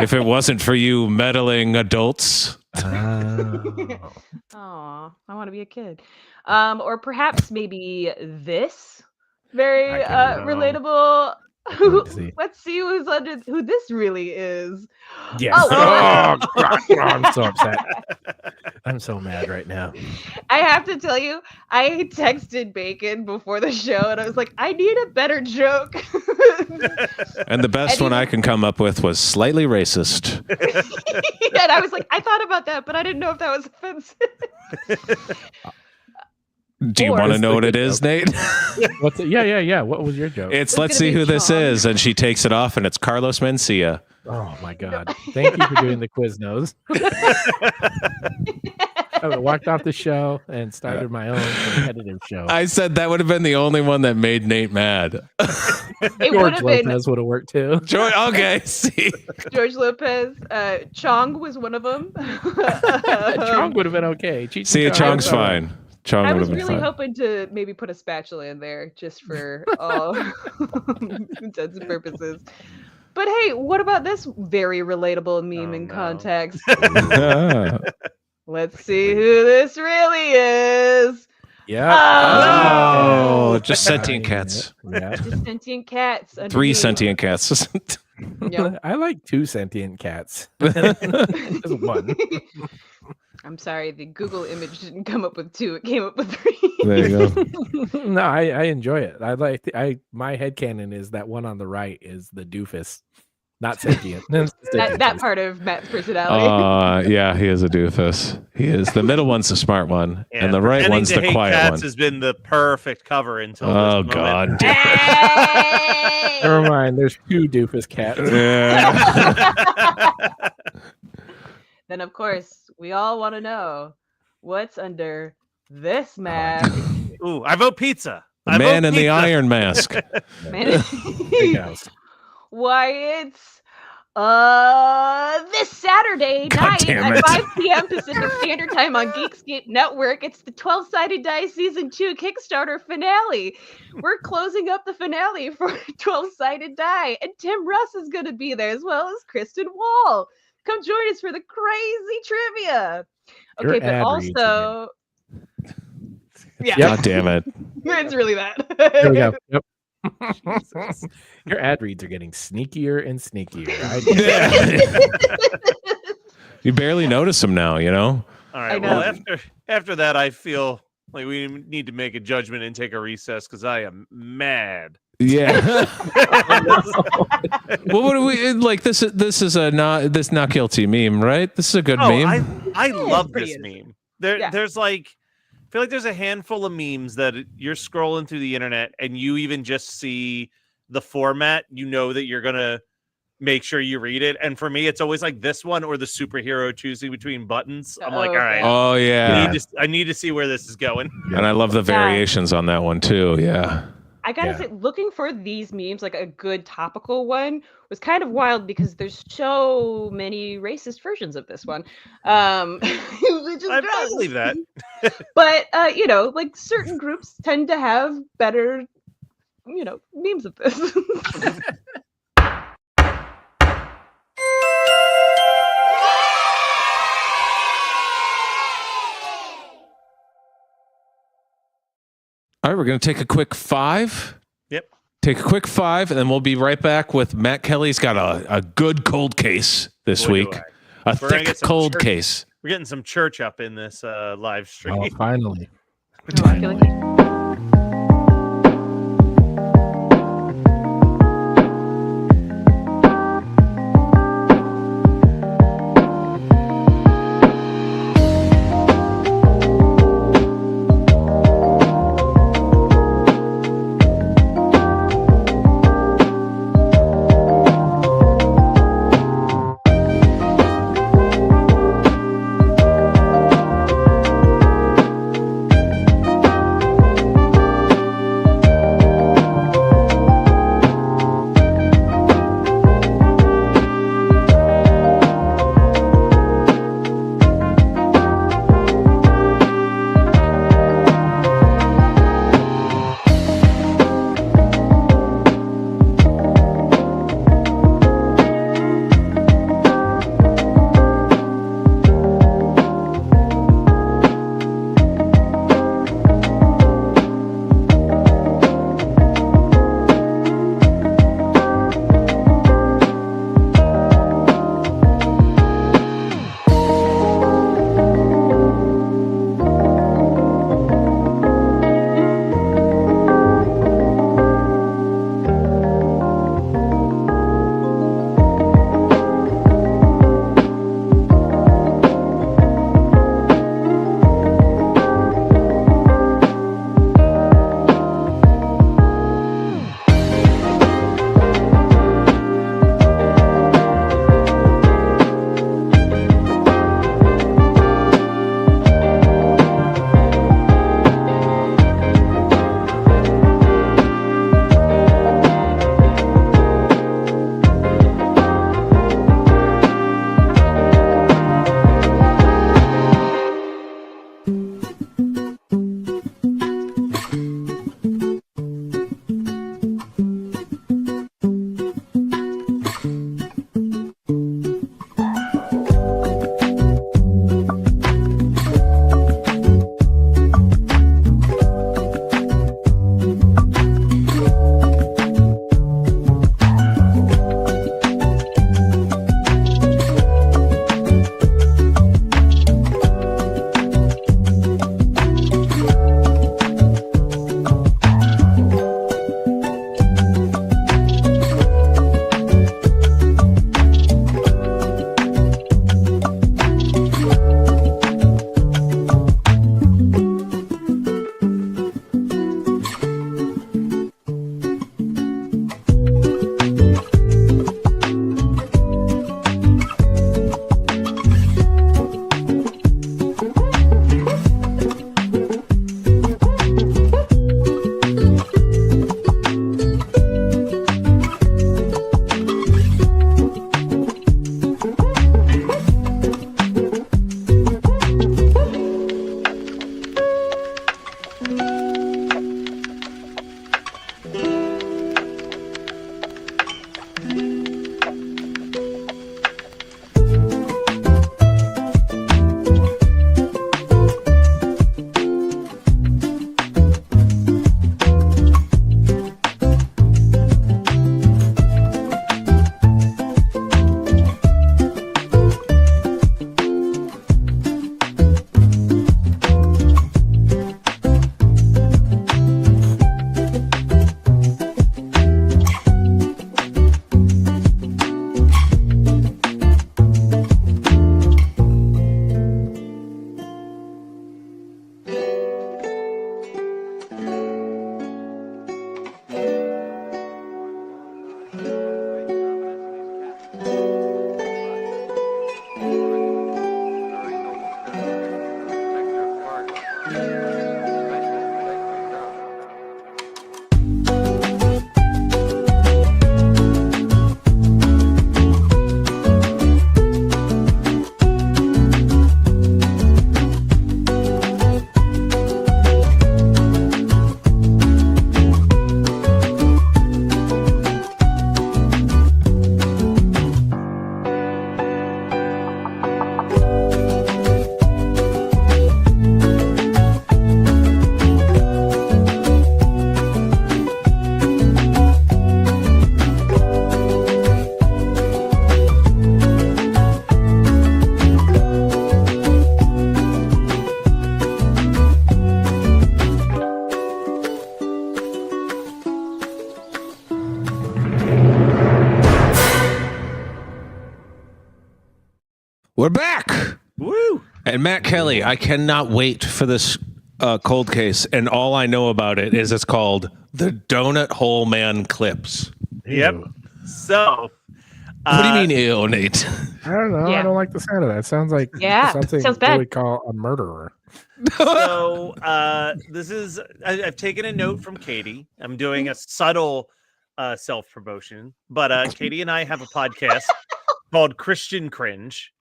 If it wasn't for you meddling adults. Oh, I want to be a kid. Or perhaps maybe this very relatable. Let's see who this really is. Yes. Oh, God, I'm so upset. I'm so mad right now. I have to tell you, I texted Bacon before the show and I was like, I need a better joke. And the best one I can come up with was slightly racist. And I was like, I thought about that, but I didn't know if that was offensive. Do you want to know what it is, Nate? What's it? Yeah. What was your joke? It's let's see who this is, and she takes it off, and it's Carlos Mencia. Oh my God! Thank you for doing the Quiznos. I walked off the show and started my own competitive show. I said that would have been the only one that made Nate mad. It would George have been Lopez would have worked too. Okay, see. George Lopez. Chong was one of them. Chong would have been okay. Cheech and See, Chong Chong's was all right. fine. Chong I would was have been really fine. hoping to maybe put a spatula in there just for all intents and purposes. But hey, what about this very relatable meme in context? Let's see who this really is. Yeah. Oh, just sentient cats. Yeah. Just sentient cats. 3 underneath. sentient cats. Yep. I like 2 sentient cats. Just one. I'm sorry, the Google image didn't come up with 2; it came up with 3. There you go. No, I enjoy it. My headcanon is that one on the right is the doofus, not sentient. that part of Matt's personality. Yeah, he is a doofus. He is. The middle one's the smart one, and the right Pretending one's to the hate quiet cats one. has been the perfect cover until Oh this God! moment. Hey! Never mind. There's 2 doofus cats. Yeah. Then of course we all want to know what's under this mask. Ooh, I vote pizza. The man in the iron mask. Man, Big house. why it's this Saturday God night damn at it. 5 p.m. Pacific Standard Time on Geekscape Network. It's the 12-Sided Die Season 2 Kickstarter finale. We're closing up the finale for 12-Sided Die, and Tim Russ is going to be there as well as Kristen Wall. Come join us for the crazy trivia. Your Okay, but ad reads also, yeah, God damn it! it's really that. There we go. Yep. Your ad reads are getting sneakier and sneakier. You barely notice him now, you know. All right. Well, after that, I feel like we need to make a judgment and take a recess because I am mad. Yeah. Well, what do we like? This is a not guilty meme, right? This is a good meme. I love pretty this innocent. meme. There's like, I feel like there's a handful of memes that you're scrolling through the internet and you even just see the format. You know that you're gonna make sure you read it. And for me, it's always like this one or the superhero choosing between buttons. I'm like, all right. Oh yeah. I need to see where this is going. And I love the variations on that one too. Yeah. I gotta say, looking for these memes, like a good topical one, was kind of wild because there's so many racist versions of this one. Which is I believe that. But like certain groups tend to have better, memes of this. All right, we're going to take a quick 5. Yep. Take a quick 5, and then we'll be right back with Matt Kelly's got a good cold case this Boy, do week. I. A We're gonna thick get some cold church- case. We're getting some church up in this live stream. Oh, finally. We're back. Woo! And Matt Kelly, I cannot wait for this cold case. And all I know about it is it's called the Donut Hole Man Clips. Yep. So, what do you mean, ew, Nate? I don't know. Yeah. I don't like the sound of that. It sounds like something sounds we bad. would call a murderer. So this is I've taken a note from Katie. I'm doing a subtle self promotion, but Katie and I have a podcast called Christian Cringe,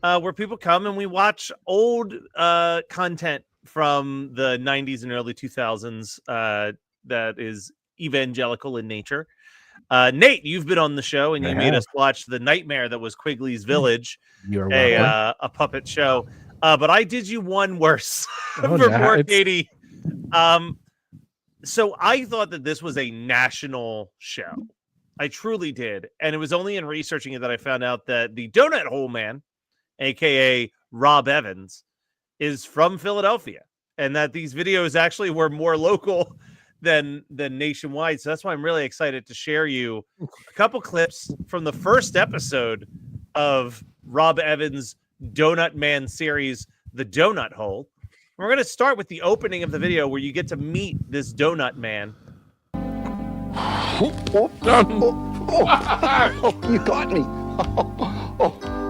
where people come and we watch old content from the 90s and early 2000s that is evangelical in nature. Nate, you've been on the show and you made us watch the nightmare that was Quigley's Village, a puppet show. But I did you one worse for poor Katie. So I thought that this was a national show. I truly did. And it was only in researching it that I found out that the Donut Hole Man, aka Rob Evans, is from Philadelphia, and that these videos actually were more local than nationwide. So that's why I'm really excited to share you a couple clips from the first episode of Rob Evans' Donut Man series, The Donut Hole. We're going to start with the opening of the video where you get to meet this Donut Man. You got me.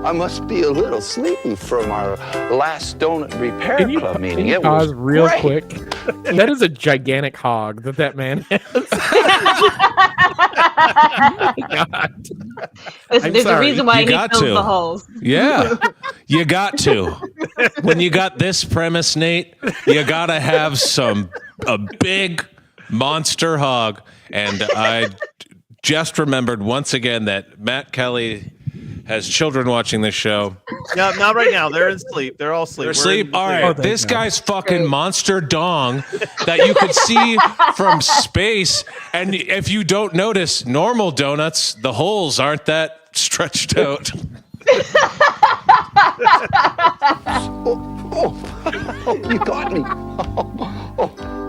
I must be a little sleepy from our last donut repair club meeting. Can you It was pause real great. quick? That is a gigantic hog that man has. Oh my God. There's a reason why You he got fills to. the holes. Yeah, you got to. When you got this premise, Nate, you got to have a big monster hog. And I just remembered once again that Matt Kelly has children watching this show. No, not right now. They're in sleep. They're all asleep. They're We're asleep. in All sleep. right, this guy's fucking monster dong that you could see from space. And if you don't notice, normal donuts, the holes aren't that stretched out. You got me.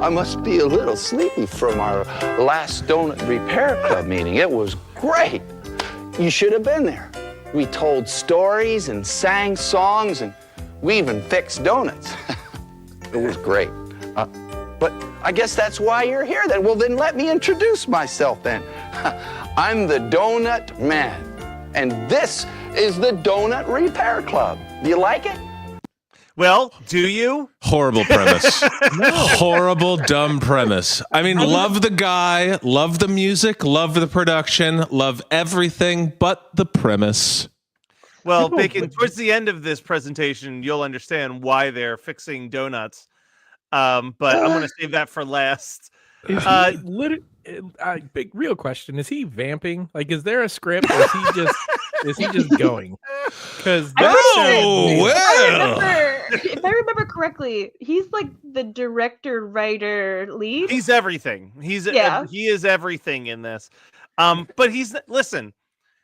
I must be a little sleepy from our last donut repair club meeting. It was great. You should have been there. We told stories and sang songs, and we even fixed donuts. It was great. But I guess that's why you're here then. Well, then let me introduce myself then. I'm the Donut Man, and this is the Donut Repair Club. Do you like it? Well, do you? Horrible premise. Horrible, dumb premise. I mean, love the guy, love the music, love the production, love everything but the premise. Well, Bacon, towards the end of this presentation, you'll understand why they're fixing donuts. But I'm going to save that for last. Is he big real question? Is he vamping? Like, is there a script? Or is he just going? Because if I remember correctly, he's like the director, writer, lead. He's everything. He is everything in this. But listen,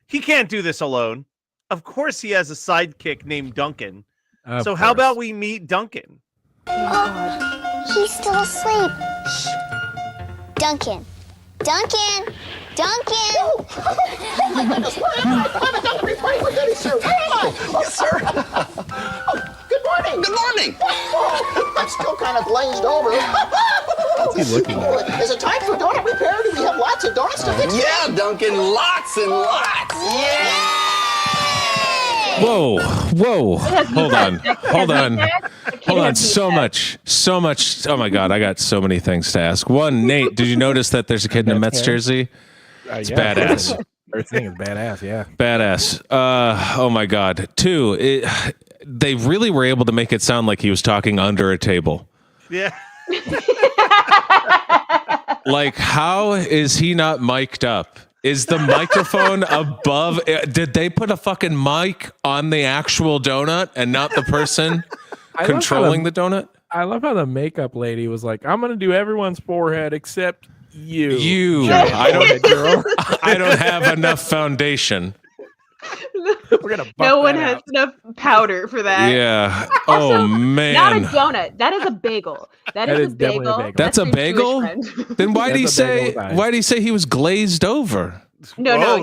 he can't do this alone. Of course, he has a sidekick named Duncan. So how about we meet Duncan? Oh, he's still asleep. Shh. Duncan. Duncan. Duncan. I'm a Duncan reporting for duty, sir. Yes, sir. Good morning. Good morning. I'm still kind of glazed over. What's he looking at? Is it time for donut repair? Do we have lots of donuts to fix? Yeah, Duncan, lots and lots. Yeah. Whoa. Hold on. So much. Oh my God. I got so many things to ask. One, Nate, did you notice that there's a kid in a Mets jersey? It's badass. Everything is badass. Yeah. Badass. Oh my God. Two, they really were able to make it sound like he was talking under a table. Yeah. Like, how is he not mic'd up? Is the microphone above? Did they put a fucking mic on the actual donut and not the person controlling the donut? I love how the makeup lady was like, "I'm gonna do everyone's forehead except you." I don't have enough foundation. No one has enough powder for that. Yeah. Also, oh man. Not a donut. That is a bagel. That is a bagel. That's a bagel? Then why did he say he was glazed over? No.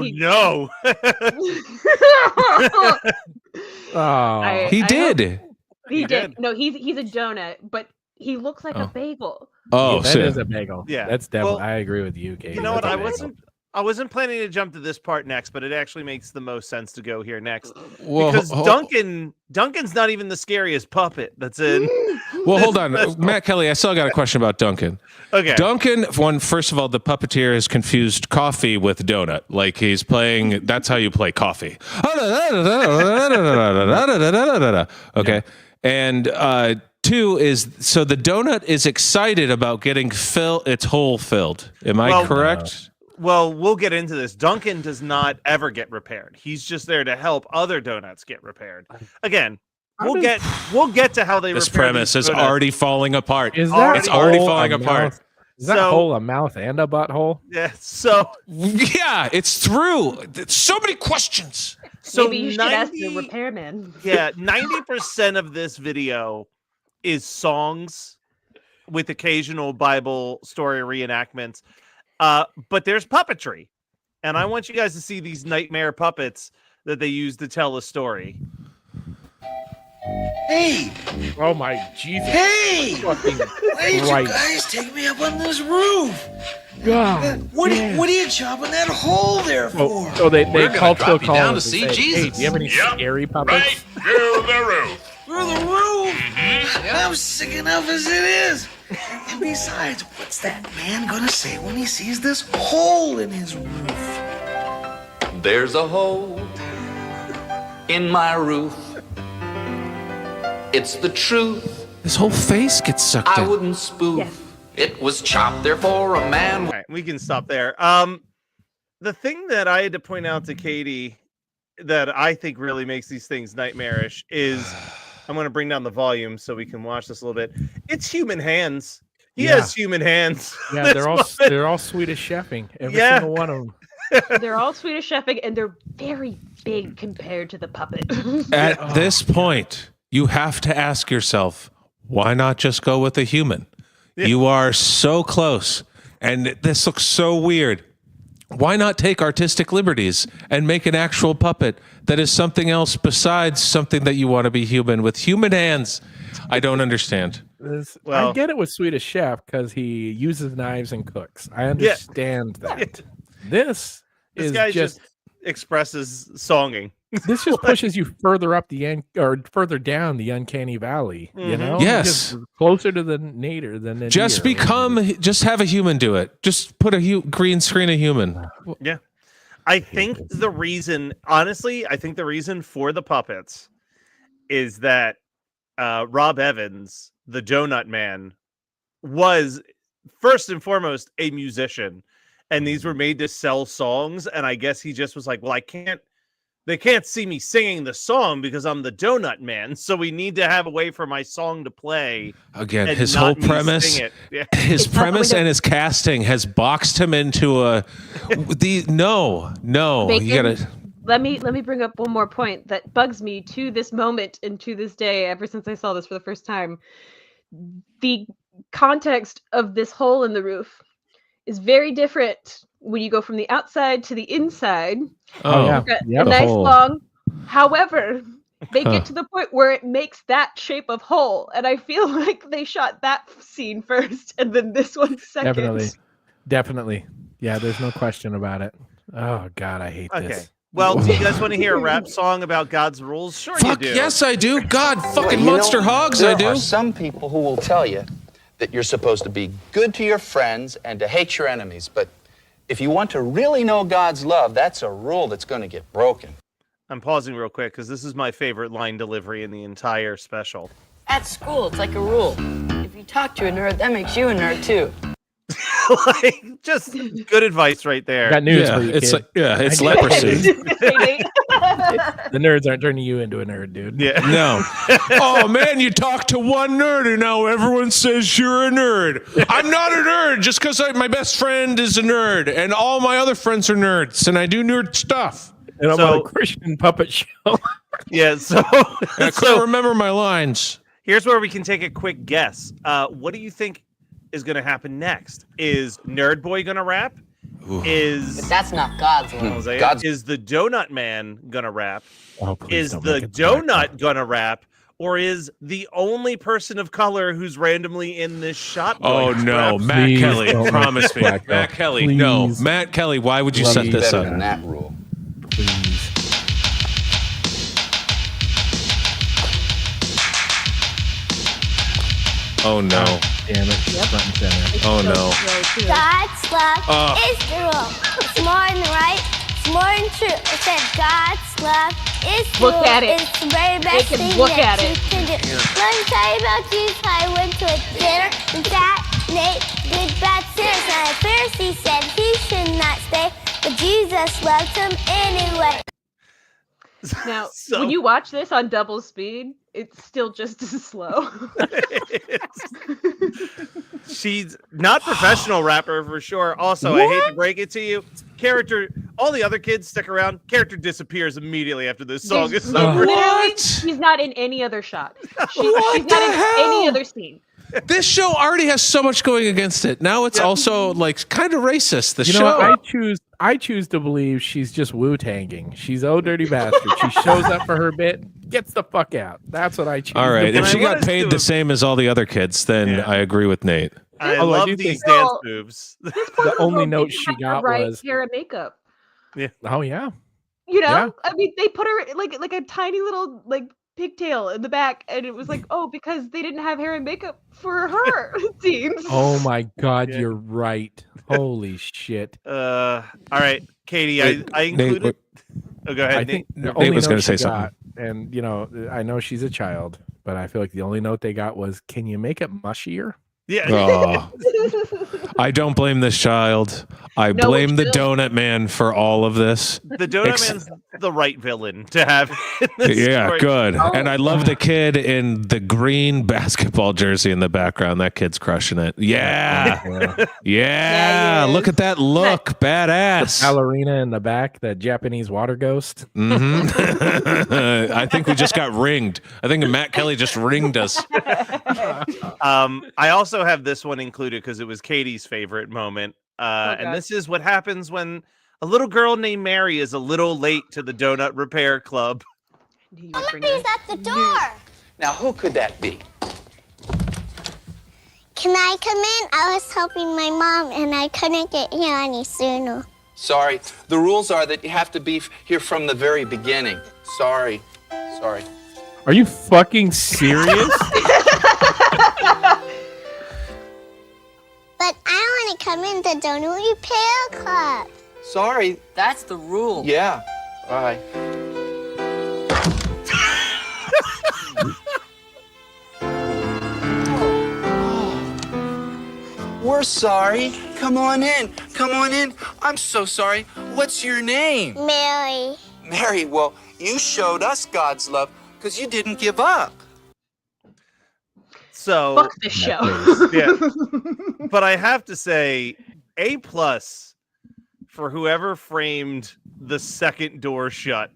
He did. He did. No, he's a donut, but he looks like a bagel. Oh, that is a bagel. Yeah. That's definitely. I agree with you, Kate. You know what? I wasn't planning to jump to this part next, but it actually makes the most sense to go here next. Because Duncan's not even the scariest puppet that's in. Well, hold on. Matt Kelly, I still got a question about Duncan. Okay. Duncan, first of all, the puppeteer has confused coffee with donut. Like he's playing, that's how you play coffee. Okay. And two is, so the donut is excited about getting its hole filled. Am I correct? Well, we'll get into this. Duncan does not ever get repaired. He's just there to help other donuts get repaired. Again, we'll get to how they. This premise is already falling apart. It's already falling apart. Is that hole a mouth and a butthole? Yeah. So yeah, it's through. So many questions. So maybe you should ask the repairman. Yeah, 90% of this video is songs with occasional Bible story reenactments. But there's puppetry, and I want you guys to see these nightmare puppets that they use to tell a story. Hey! Oh my Jesus! Hey! Why did you guys take me up on this roof? God! What are you chopping that hole there for? So they cultural call down to us and see say, Jesus. Hey, do you have any scary puppets? Right to the roof. Through the roof? I'm sick enough as it is. And besides, what's that man gonna say when he sees this hole in his roof? There's a hole in my roof. It's the truth. His whole face gets sucked in. I wouldn't spoof. It was chopped there for a man. All right, we can stop there. The thing that I had to point out to Katie that I think really makes these things nightmarish is I'm going to bring down the volume so we can watch this a little bit. It's human hands. He has human hands. Yeah, they're all Swedish chefing. Every single one of them. They're all Swedish chefing, and they're very big compared to the puppet. At this point, you have to ask yourself, why not just go with a human? Yeah. You are so close, and this looks so weird. Why not take artistic liberties and make an actual puppet that is something else besides something that you want to be human with human hands? I don't understand. I get it with Swedish Chef because he uses knives and cooks. I understand that. This guy just expresses songing. This just pushes you further up further down the uncanny valley. Mm-hmm. You know, yes, just closer to the nadir than the just just have a human do it. Just put a green screen a human. Yeah, I think the reason for the puppets is that Rob Evans, the Donut Man, was first and foremost a musician, and these were made to sell songs. And I guess he just was like, well, they can't see me singing the song because I'm the Donut Man. So we need to have a way for my song to play. Again, and his not whole me premise, sing it. Yeah. his premise and his casting has boxed him into no. Bacon, You gotta. let me bring up one more point that bugs me to this moment and to this day, ever since I saw this for the first time. The context of this hole in the roof is very different when you go from the outside to the inside. Oh, yeah. You've got Yep. a The nice hole. long. However, they get to the point where it makes that shape of hole, and I feel like they shot that scene first and then this one second. Definitely. Yeah, there's no question about it. Oh God, I hate Okay. this. Well, do you guys want to hear a rap song about God's rules? Sure, Fuck you do. yes, I do. God, fucking You know, monster hogs, there I do. are some people who will tell you that you're supposed to be good to your friends and to hate your enemies. But if you want to really know God's love, that's a rule that's going to get broken. I'm pausing real quick because this is my favorite line delivery in the entire special. At school, it's like a rule. If you talk to a nerd, that makes you a nerd too. Like, just good advice right there. Got news for you, It's kid. it's I get leprosy. it. The nerds aren't turning you into a nerd, dude. Yeah. No. Oh man, you talk to one nerd and now everyone says you're a nerd. I'm not a nerd just because my best friend is a nerd and all my other friends are nerds and I do nerd stuff. And I'm on a Christian puppet show. Yeah, so And I couldn't remember my lines. here's where we can take a quick guess. What do you think is going to happen next? Is Nerd Boy going to rap? But that's not God's law. Is the Donut Man going to rap? Oh, please Is don't the make it to that. Donut going to rap? Or is the only person of color who's randomly in this shot Oh going to no, rap? Matt Please Kelly, don't promise me. make it Matt black, Kelly, please. no. Matt Kelly, why would you Love set you this Better up? than that rule. Please. Oh no. Damn it. She's front and center. Oh no. God's love is the rule. It's more than right. It's more than true. It said God's love is the Look rule. at it. It's the very best can thing look that at you it. can do. Let me tell you about Jesus. How he went to a dinner and sat and ate good bad sinners. Now the Pharisee said he should not stay, but Jesus loved him anyway. Now, So- when you watch this on double speed, it's still just as slow. She's not professional rapper for sure. Also, I hate to break it to you. Character, all the other kids stick around. Character disappears immediately after this song is over. Literally, she's not in any other shot. She's What not the in hell? any other scene. This show already has so much going against it. Now it's also like kind of racist. The You show. know what? I choose to believe she's just Wu-tanging. She's oh dirty bastard. She shows up for her bit, gets the fuck out. That's what I choose. All right. to If she believe. got paid the same as all the other kids, then I agree with Nate. I Although I love do these think- dance moves. The only note she got right was, hair and makeup. oh yeah. You know, Yeah. I mean, they put her like a tiny little like pigtail in the back, and it was like, oh, because they didn't have hair and makeup for her. It seems. Oh my God, you're right. Holy shit. All right, Katie, Wait, I included. Nate, Oh, go ahead. I think Nate. the Nate only was note gonna say she got, and you know, I know she's a child, but I feel like the only note they got was, "Can you make it mushier?" Yeah. Oh. I don't blame this child. I No, blame the Jill. Donut Man for all of this. The Donut Ex- Man's the right villain to have. In this Yeah, story. good. And I love the kid in the green basketball jersey in the background. That kid's crushing it. Yeah. Yeah. he is. Look at that look. Badass. Ballerina in the back, that Japanese water ghost. Mhm. I think we just got ringed. I think Matt Kelly just ringed us. I also have this one included because it was Katie's favorite moment. And God. this is what happens when a little girl named Mary is a little late to the donut repair club. Somebody's at the door. Now, who could that be? Can I come in? I was helping my mom and I couldn't get here any sooner. Sorry. The rules are that you have to be here from the very beginning. Sorry. Sorry. Are you fucking serious? But I want to come in the donut repair club. Sorry. That's the rule. Yeah. Bye. We're sorry. Come on in. Come on in. I'm so sorry. What's your name? Mary. Mary, well, you showed us God's love because you didn't give up. So Fuck this show. Yeah. But I have to say, A+ for whoever framed the second door shut,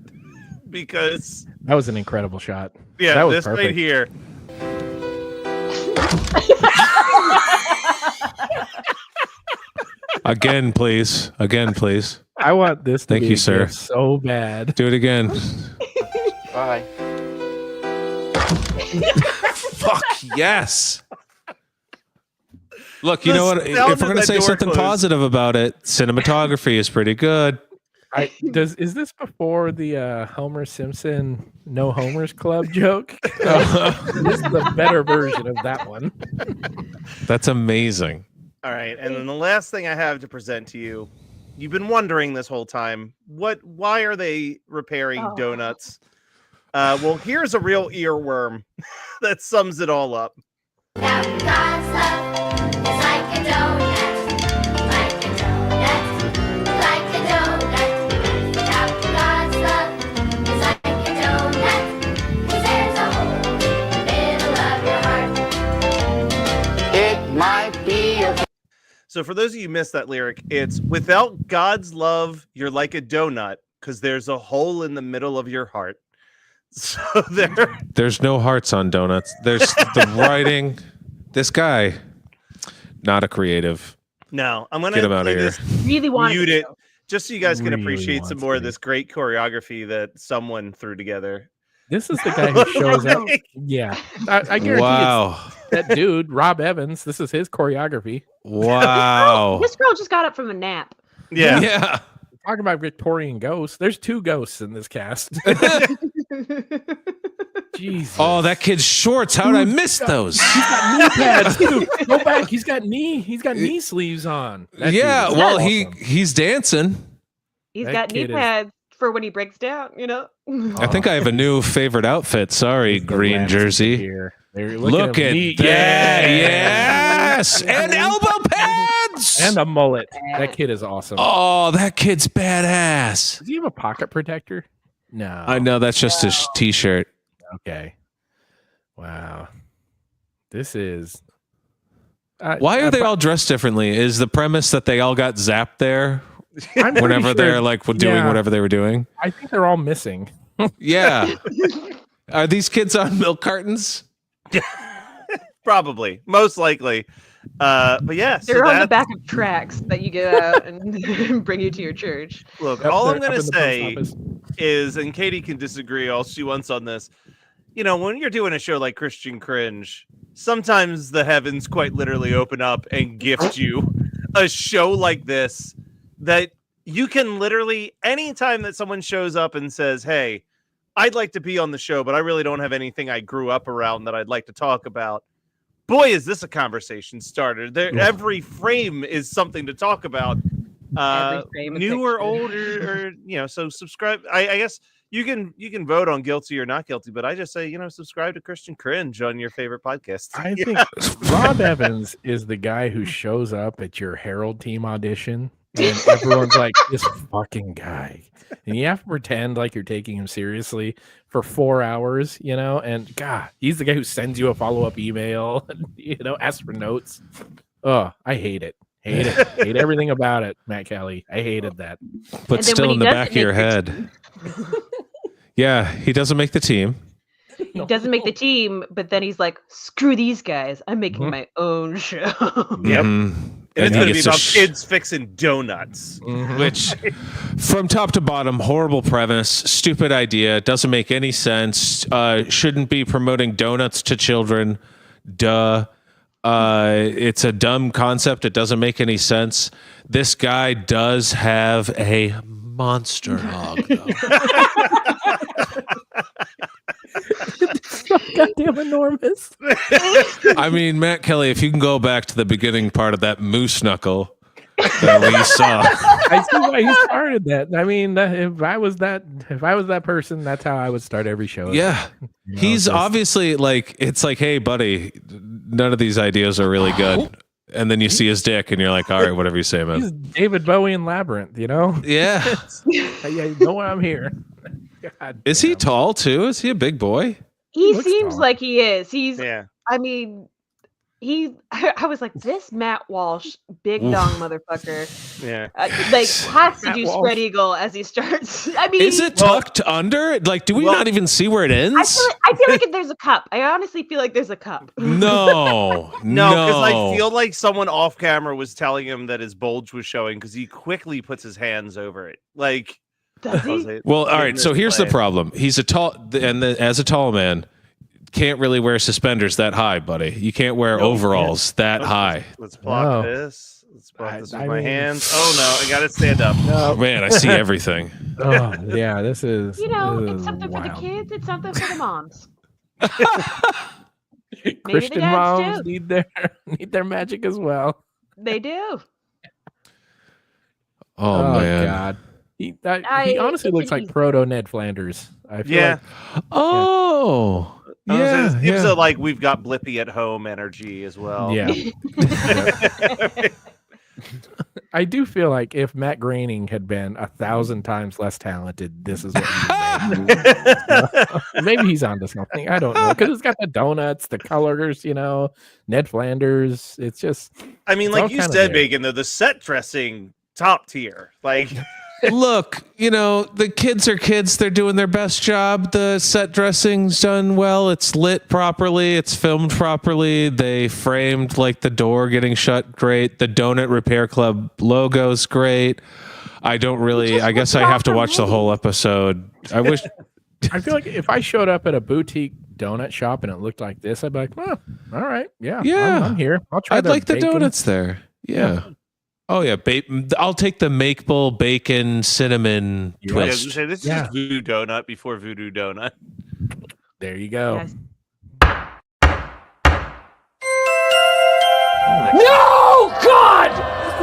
because That was an incredible shot. yeah, that was this perfect. right here. Again, please. Again, please. I want this to Thank be you, a sir. gift so bad. Do it again. Bye. Fuck yes. Look, you know what? The sound If we're of going to that say door something closed. positive about it, cinematography is pretty good. Is this before the Homer Simpson No Homers Club joke? This is the better version of that one. That's amazing. All right, and then the last thing I have to present to you, you've been wondering this whole time, why are they repairing donuts? Well, here's a real earworm that sums it all up. Now God's love is like a donut, like a donut, like a donut. Now God's love is like a donut, 'cause there's a hole in the middle of your heart. It might be a... So for those of you who missed that lyric, it's without God's love, you're like a donut because there's a hole in the middle of your heart. So there's no hearts on donuts. There's the writing. This guy, not a creative. No, I'm gonna get him out of here. Really want mute to it just so you guys can Really appreciate some wants more to of this great choreography that someone threw together. This is the guy who shows up. Yeah, I guarantee Wow. it's that dude, Rob Evans. This is his choreography. Wow. This girl just got up from a nap. Yeah. Yeah. Talking about Victorian ghosts. There's 2 ghosts in this cast. Jesus. Oh, that kid's shorts. How did I miss those? He's got knee pads too. Go back. He's got knee sleeves on. That Yeah. dude is Well, awesome. he's dancing. He's That got knee kid is- pads for when he breaks down, you know? I think I have a new favorite outfit. Sorry, He's the green last jersey. here. There, Look at him. that. Yes. And elbow pads. And a mullet. That kid is awesome. Oh, that kid's badass. Does he have a pocket protector? No. I know that's just his t-shirt. Okay. Wow. This is. Why are they all dressed differently? Is the premise that they all got zapped there I'm pretty whenever sure- they're like doing yeah. whatever they were doing? I think they're all missing. Yeah. Are these kids on milk cartons? Probably, most likely. But yeah, so They're on the that- back of tracks that you get out and bring you to your church. Look, Yep, all they're I'm up gonna in the post say office. is, and Katie can disagree all she wants on this. You know, when you're doing a show like Christian Cringe, sometimes the heavens quite literally open up and gift you a show like this that you can literally, anytime that someone shows up and says, "Hey, I'd like to be on the show, but I really don't have anything I grew up around that I'd like to talk about." Boy, is this a conversation starter. There, every frame is something to talk about. frame a New or picture. old, or you know, so subscribe. I guess you can vote on guilty or not guilty, but I just say, you know, subscribe to Christian Cringe on your favorite podcast. I think Rob Evans is the guy who shows up at your Herald team audition and everyone's like, this fucking guy. And you have to pretend like you're taking him seriously for 4 hours, you know? And God, he's the guy who sends you a follow-up email and, you know, asks for notes. Oh, I hate it. Hate it. Hate everything about it, Matt Kelly. I hated that. But And then still when in he the doesn't back of your make the head. Yeah, he doesn't make the team. He doesn't make the team, but then he's like, screw these guys. I'm making my own show. Yep. Mhm. And it's he going to be gets to about kids fixing donuts. Which, from top to bottom, horrible premise, stupid idea, doesn't make any sense. Shouldn't be promoting donuts to children. Duh. It's a dumb concept. It doesn't make any sense. This guy does have a monster hog, though. So goddamn enormous. I mean, Matt Kelly, if you can go back to the beginning part of that moose knuckle that we saw. I see why he started that. I mean, if I was that person, that's how I would start every show. Yeah. You know, He's just- obviously like, it's like, hey, buddy, none of these ideas are really good. and then you see his dick, and you're like, all right, whatever you say, He's man. David Bowie in Labyrinth, you know? Yeah. Yeah, you know why I'm here. God Is he tall too? Is he a big boy? He looks seems tall. like he is. He's. Yeah. I mean, I was like, this Matt Walsh, big Oof. dong motherfucker, Yeah. like has to Matt do Walsh. spread eagle as he starts. I mean, Is it tucked under? Like, do we not even see where it ends? I feel like there's a cup. I honestly feel like there's a cup. No, No, because I feel like someone off camera was telling him that his bulge was showing because he quickly puts his hands over it. Like, Does he? Well, all right. So here's the problem. He's a tall, as a tall man, can't really wear suspenders that high, buddy. You can't wear overalls that high. Let's block No. this. Let's block this with I my mean- hands. Oh no, I gotta stand up. No. Man, I see everything. Oh, yeah, this is. You know, this it's is something for the wild. kids. It's something for the moms. Christian dads moms too. need their magic as well. They do. Oh, man. God. He I- honestly it's looks an like easy- proto Ned Flanders. I feel Yeah. like Oh, yeah. It gives yeah. a like we've got Blippy at home energy as well. Yeah. I do feel like if Matt Groening had been 1,000 times less talented, this is what he would make. Maybe he's onto something. I don't know. Because it's got the donuts, the colors, you know, Ned Flanders. It's just. I mean, it's like all you kinda said, there. Bacon, though, the set dressing top tier. Like, Look, you know, the kids are kids. They're doing their best job. The set dressing's done well. It's lit properly. It's filmed properly. They framed like the door getting shut great. The Donut Repair Club logo's great. I don't really, I guess I have to watch the whole episode. I wish. I feel like if I showed up at a boutique donut shop and it looked like this, I'd be like, well, all right. Yeah. Yeah. I'm here. I'll try I'd like the bacon. donuts there. Yeah. Oh yeah, I'll take the maple bacon cinnamon I was twist. gonna say, this Yeah. is Voodoo Donut before Voodoo Donut. There you go. Yes. No, God!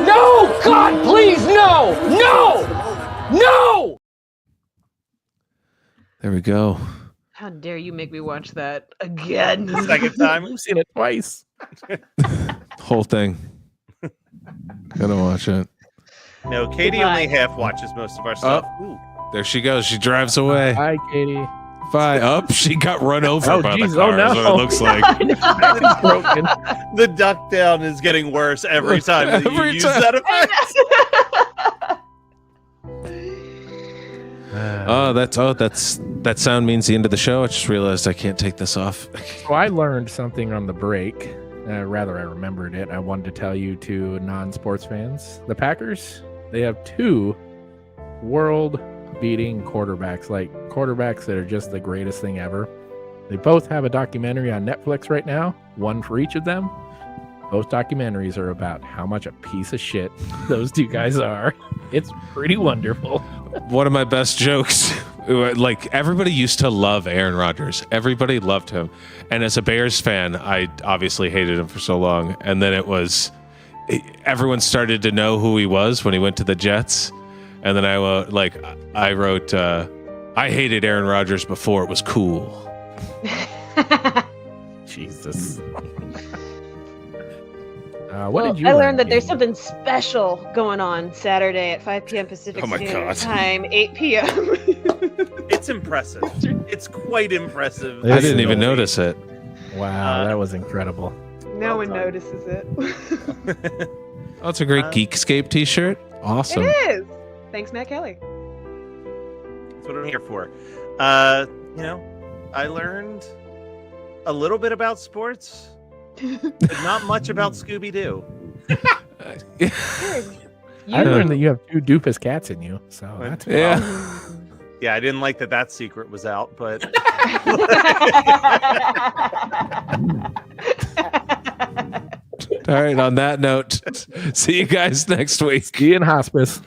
No, God, please, no! No! No! There we go. How dare you make me watch that again? Second time. I've seen it twice. Whole thing. Gotta watch it. No, Katie only half watches most of our stuff. Ooh. There she goes. She drives away. Hi, Katie. Bye. Up. She got run over Oh, by geez. the car. Oh, no. Is what it looks like. It's broken. The duck down is getting worse every time that you Every use time. that effect. That sound means the end of the show. I just realized I can't take this off. So I learned something on the break. Rather, I remembered it. I wanted to tell you to non-sports fans. The Packers, they have 2 world-beating quarterbacks, like quarterbacks that are just the greatest thing ever. They both have a documentary on Netflix right now, one for each of them. Both documentaries are about how much a piece of shit those 2 guys are. It's pretty wonderful. One of my best jokes. Like, everybody used to love Aaron Rodgers. Everybody loved him. And as a Bears fan, I obviously hated him for so long. And then everyone started to know who he was when he went to the Jets. And then I wrote, I hated Aaron Rodgers before it was cool. Jesus. What did you I learn, learned that there's Katie? something special going on Saturday at 5 p.m. Pacific Oh my Standard God. Time, 8 p.m. It's impressive. It's quite impressive. I didn't even notice it. Wow, that was incredible. No one notices it. Oh, it's a great Geekscape t-shirt. Awesome. It is. Thanks, Matt Kelly. That's what I'm here for. You know, I learned a little bit about sports, but not much about Scooby-Doo. I learned that you have 2 doofus cats in you, so that's Yeah. Yeah, I didn't like that secret was out, but All right. On that note, see you guys next week. See you in hospice.